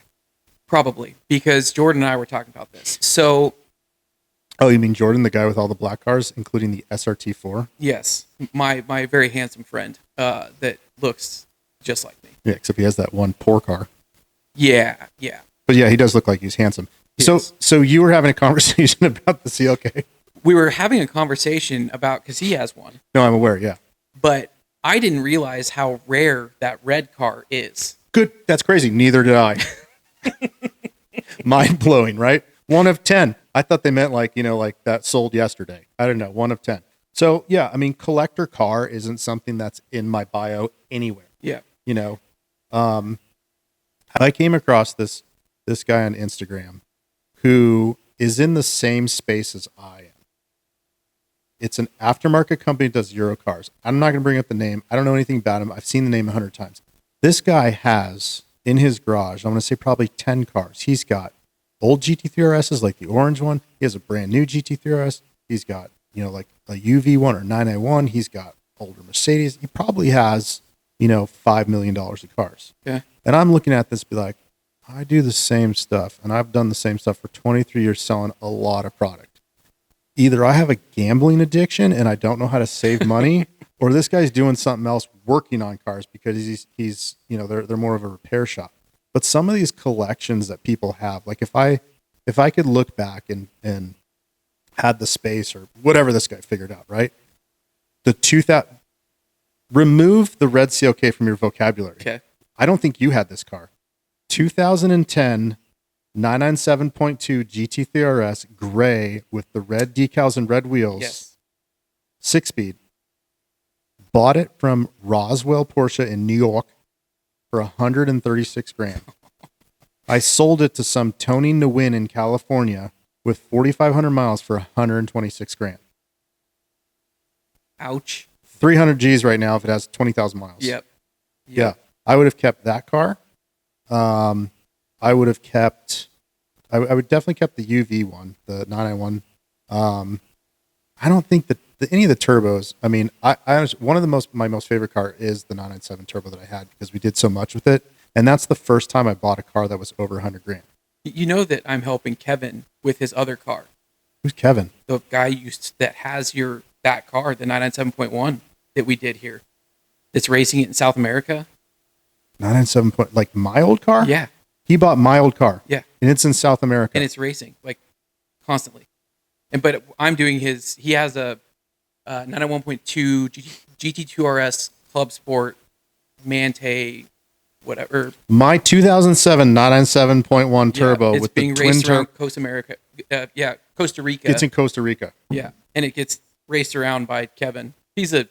Probably, because Jordan and I were talking about this. So, oh, you mean Jordan, the guy with all the black cars, including the SRT4? Yes, my very handsome friend that looks just like me. Yeah, except he has that one poor car. Yeah. But yeah, he does look like he's handsome. So you were having a conversation about the CLK? We were having a conversation about, because he has one. No, I'm aware, yeah. But I didn't realize how rare that red car is. Good. That's crazy. Neither did I. Mind blowing, right? 1 of 10. I thought they meant like that sold yesterday. I don't know. 1 of 10. So yeah, I mean, collector car isn't something that's in my bio anywhere. Yeah. I came across this guy on Instagram who is in the same space as I am. It's an aftermarket company that does Euro cars. I'm not going to bring up the name. I don't know anything about him. I've seen the name 100 times. This guy has in his garage, I'm going to say probably 10 cars. He's got old GT3 RSs like the orange one. He has a brand new GT3 RS. He's got, like a UV1 or 991. He's got older Mercedes. He probably has, $5 million of cars. Yeah. And I'm looking at this be like, I do the same stuff, and I've done the same stuff for 23 years selling a lot of product. Either I have a gambling addiction and I don't know how to save money, or this guy's doing something else working on cars because he's they're more of a repair shop. But some of these collections that people have, like if I could look back and had the space or whatever this guy figured out, right? Remove the red CLK from your vocabulary. Okay. I don't think you had this car. 2010 997.2 GT3RS gray with the red decals and red wheels. Yes. 6-speed. Bought it from Roswell Porsche in New York for $136,000. I sold it to some Tony Nguyen in California with 4,500 miles for $126,000. Ouch. 300 G's right now if it has 20,000 miles. Yep. Yeah. I would have kept that car. I would have kept, I would definitely kept the UV one, the 991. I don't think that any of the turbos, I mean, one of my most favorite car is the 997 turbo that I had because we did so much with it. And that's the first time I bought a car that was over $100,000. You know that I'm helping Kevin with his other car. Who's Kevin? The guy that has that car, the 997.1 that we did here, that's racing it in South America. 997 like my old car? Yeah. He bought my old car. Yeah. And it's in South America. And it's racing like constantly. But I'm doing he has a 991.2 GT2RS Club Sport Mante, whatever. My 2007 997.1 turbo with the twin turbo. Costa America. Costa Rica. It's in Costa Rica. Yeah. And it gets raced around by Kevin. He's a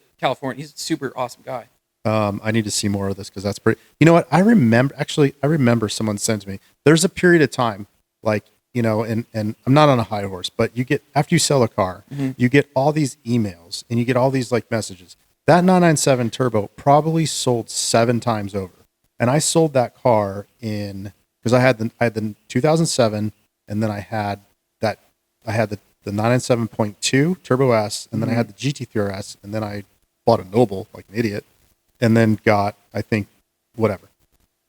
super awesome guy. I need to see more of this because that's pretty. You know what? I remember someone sent to me. There's a period of time, like, you know, and I'm not on a high horse, but you get, after you sell a car, you get all these emails and you get all these like messages. That 997 turbo probably sold 7 times over. And I sold that car because I had the 2007 and then I had the 997.2 Turbo S and then I had the GT3RS and then I bought a Noble like an idiot and then got, I think, whatever.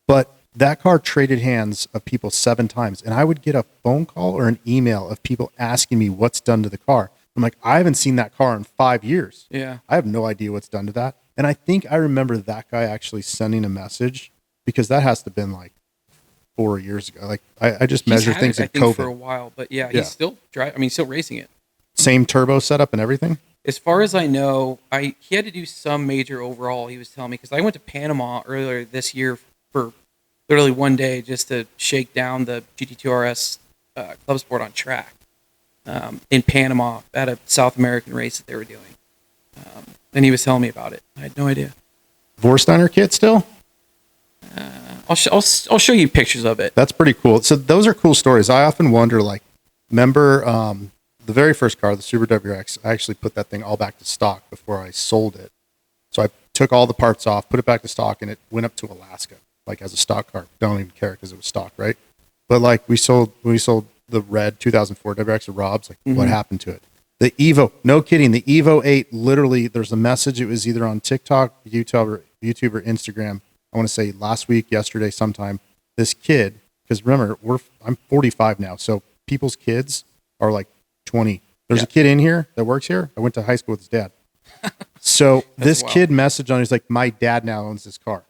But that car traded hands of people 7 times and I would get a phone call or an email of people asking me what's done to the car. I'm like, I haven't seen that car in 5 years. Yeah. I have no idea what's done to that. And I think I remember that guy actually sending a message because that has to have been like 4 years ago. Like I just measure things in COVID for a while, but he's still driving. I mean, still racing it. Same turbo setup and everything. As far as I know, he had to do some major overhaul. He was telling me because I went to Panama earlier this year for literally one day just to shake down the GT2RS Club Sport on track in Panama at a South American race that they were doing, and he was telling me about it. I had no idea. Vorsteiner kit still. I'll show you pictures of it. That's pretty cool. So those are cool stories. I often wonder, like, remember the very first car, the Subaru WRX, I actually put that thing all back to stock before I sold it. So I took all the parts off, put it back to stock, and it went up to Alaska, like as a stock car. Don't even care because it was stock, right? But like we sold the red 2004 WRX to Rob's, like what happened to it? The Evo, no kidding, the Evo 8, literally, there's a message. It was either on TikTok, YouTube, or Instagram. I want to say last week, yesterday, sometime. This kid, because remember, I'm 45 now, so people's kids are like 20. There's a kid in here that works here. I went to high school with his dad. So this kid messaged on, he's like, my dad now owns this car.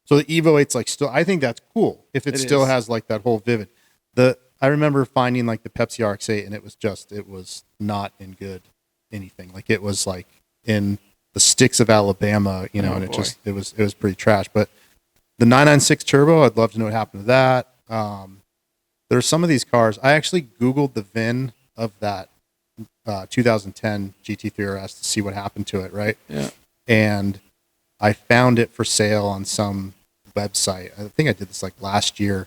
So the Evo 8's like still, I think that's cool if it still has like that whole vivid. I remember finding like the Pepsi RX-8 and it was not in good anything. Like it was like in the sticks of Alabama, you know, and it was pretty trash. But the 996 Turbo, I'd love to know what happened to that. There's some of these cars. I actually Googled the VIN of that 2010 GT3RS to see what happened to it, right? Yeah. And I found it for sale on some website. I think I did this like last year.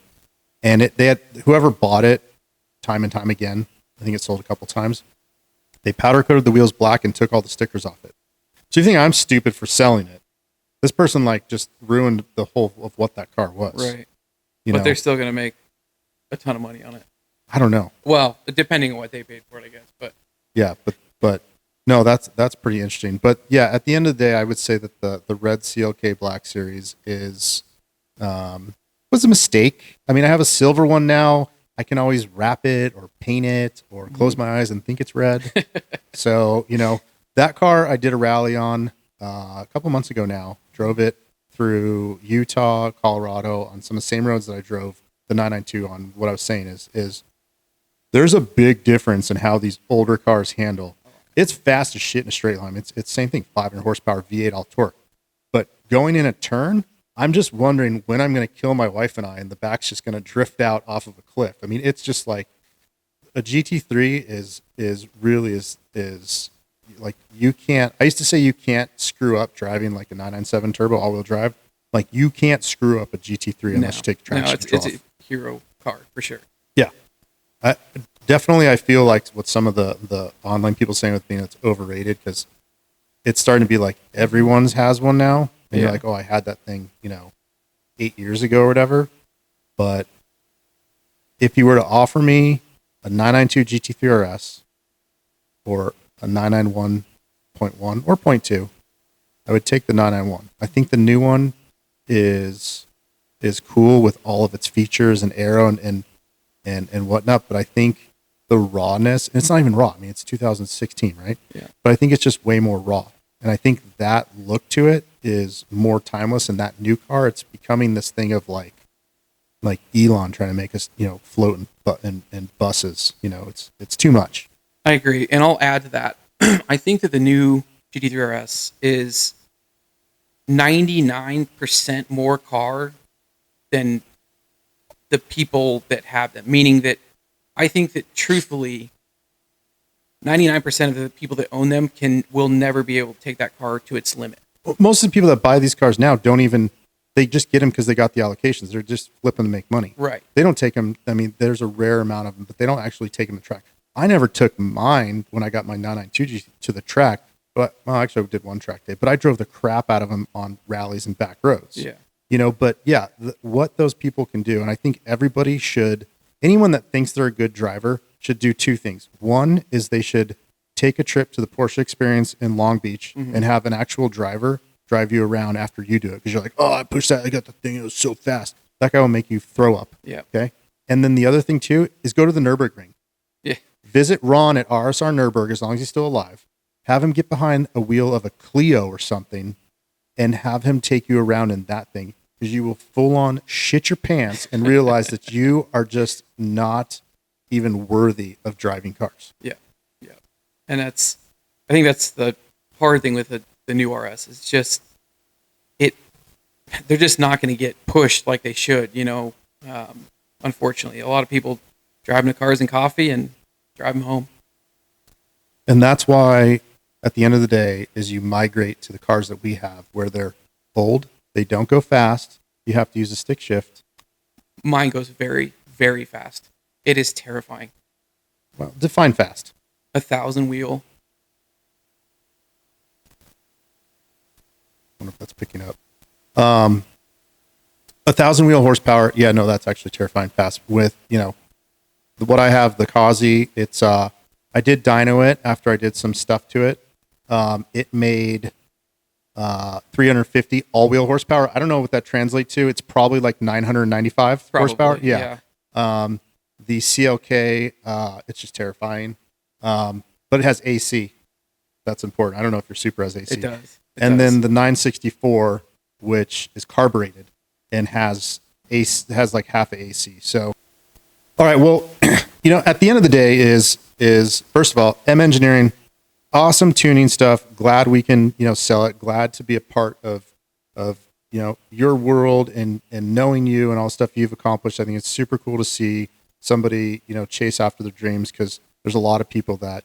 And they had whoever bought it time and time again. I think it sold a couple times. They powder coated the wheels black and took all the stickers off it. So you think I'm stupid for selling it? This person like just ruined the whole of what that car was. Right. But they're still going to make a ton of money on it. I don't know. Well, depending on what they paid for it, I guess. But yeah, but no, that's pretty interesting. But yeah, at the end of the day, I would say that the red CLK Black Series was a mistake. I mean, I have a silver one now. I can always wrap it or paint it or close my eyes and think it's red. So, you know, that car I did a rally on a couple months ago now. Drove it through Utah, Colorado on some of the same roads that I drove the 992 on. What I was saying is there's a big difference in how these older cars handle. It's fast as shit in a straight line. It's same thing, 500 horsepower V8 all torque. But going in a turn, I'm just wondering when I'm going to kill my wife and the back's just going to drift out off of a cliff. I mean, it's just like a GT3 is really like, you can't, I used to say you can't screw up driving like a 997 turbo all-wheel drive. Like, you can't screw up a GT3 unless you take traction control. It's a hero car for sure. Yeah. Definitely, I feel like what some of the online people saying with me, it's overrated because it's starting to be like everyone's has one now. And you're like, oh, I had that thing, 8 years ago or whatever. But if you were to offer me a 992 GT3 RS or a 991.1 or 0.2, I would take the 991. I think the new one is cool with all of its features and aero and whatnot, but I think the rawness, and it's not even raw. I mean, it's 2016, right? Yeah. But I think it's just way more raw. And I think that look to it is more timeless. And that new car, it's becoming this thing of like Elon trying to make us, float in buses. It's too much. I agree. And I'll add to that. I think that the new GT3 RS is 99% more car than the people that have them. Meaning that I think that truthfully, 99% of the people that own them will never be able to take that car to its limit. Most of the people that buy these cars now they just get them because they got the allocations. They're just flipping to make money. Right. They don't take them. I mean, there's a rare amount of them, but they don't actually take them to track. I never took mine when I got my 992 to the track. But actually I did one track day, but I drove the crap out of them on rallies and back roads. Yeah. But yeah, what those people can do. And I think everybody anyone that thinks they're a good driver should do two things. One is they should take a trip to the Porsche Experience in Long Beach and have an actual driver drive you around after you do it. Because you're like, oh, I pushed that. I got the thing. It was so fast. That guy will make you throw up. Yeah. Okay. And then the other thing too is go to the Nürburgring. Yeah. Visit Ron at RSR Nürburgring as long as he's still alive. Have him get behind a wheel of a Clio or something and have him take you around in that thing. Because you will full on shit your pants and realize that you are just not even worthy of driving cars. Yeah. Yeah. And I think that's the hard thing with the new RS. It's just, they're just not going to get pushed like they should, unfortunately. A lot of people driving the cars and coffee and drive them home. And that's why at the end of the day is you migrate to the cars that we have where they're old. They don't go fast. You have to use a stick shift. Mine goes very, very fast. It is terrifying. Well, define fast. 1,000 wheel. I wonder if that's picking up. 1,000 wheel horsepower. Yeah, no, that's actually terrifying fast. With, what I have, the Kazi, it's, I did dyno it after I did some stuff to it. It made 350 all-wheel horsepower. I don't know what that translates to. It's probably like 995 horsepower. Yeah. The CLK, it's just terrifying. But it has AC. That's important. I don't know if your Supra has AC. It does. Then the 964, which is carbureted and has like half a AC. So, all right. Well, at the end of the day is first of all, M Engineering, awesome tuning stuff. Glad we can, sell it. Glad to be a part of your world and knowing you and all the stuff you've accomplished. I think it's super cool to see somebody, chase after their dreams because there's a lot of people that,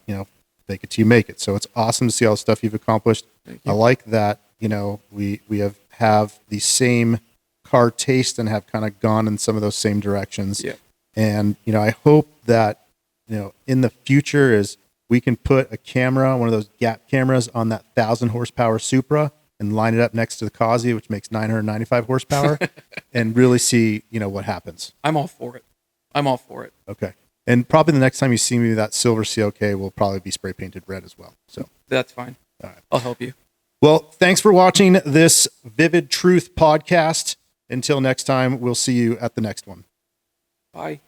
fake it till you make it. So it's awesome to see all the stuff you've accomplished. I like that, we have the same car taste and have kind of gone in some of those same directions. Yeah. And, I hope that, in the future is we can put a camera, one of those gap cameras on that 1,000 horsepower Supra and line it up next to the Kazi, which makes 995 horsepower and really see, what happens. I'm all for it. Okay. And probably the next time you see me, that silver CLK will probably be spray painted red as well. So that's fine. All right. I'll help you. Well, thanks for watching this Vivid Truth podcast. Until next time, we'll see you at the next one. Bye.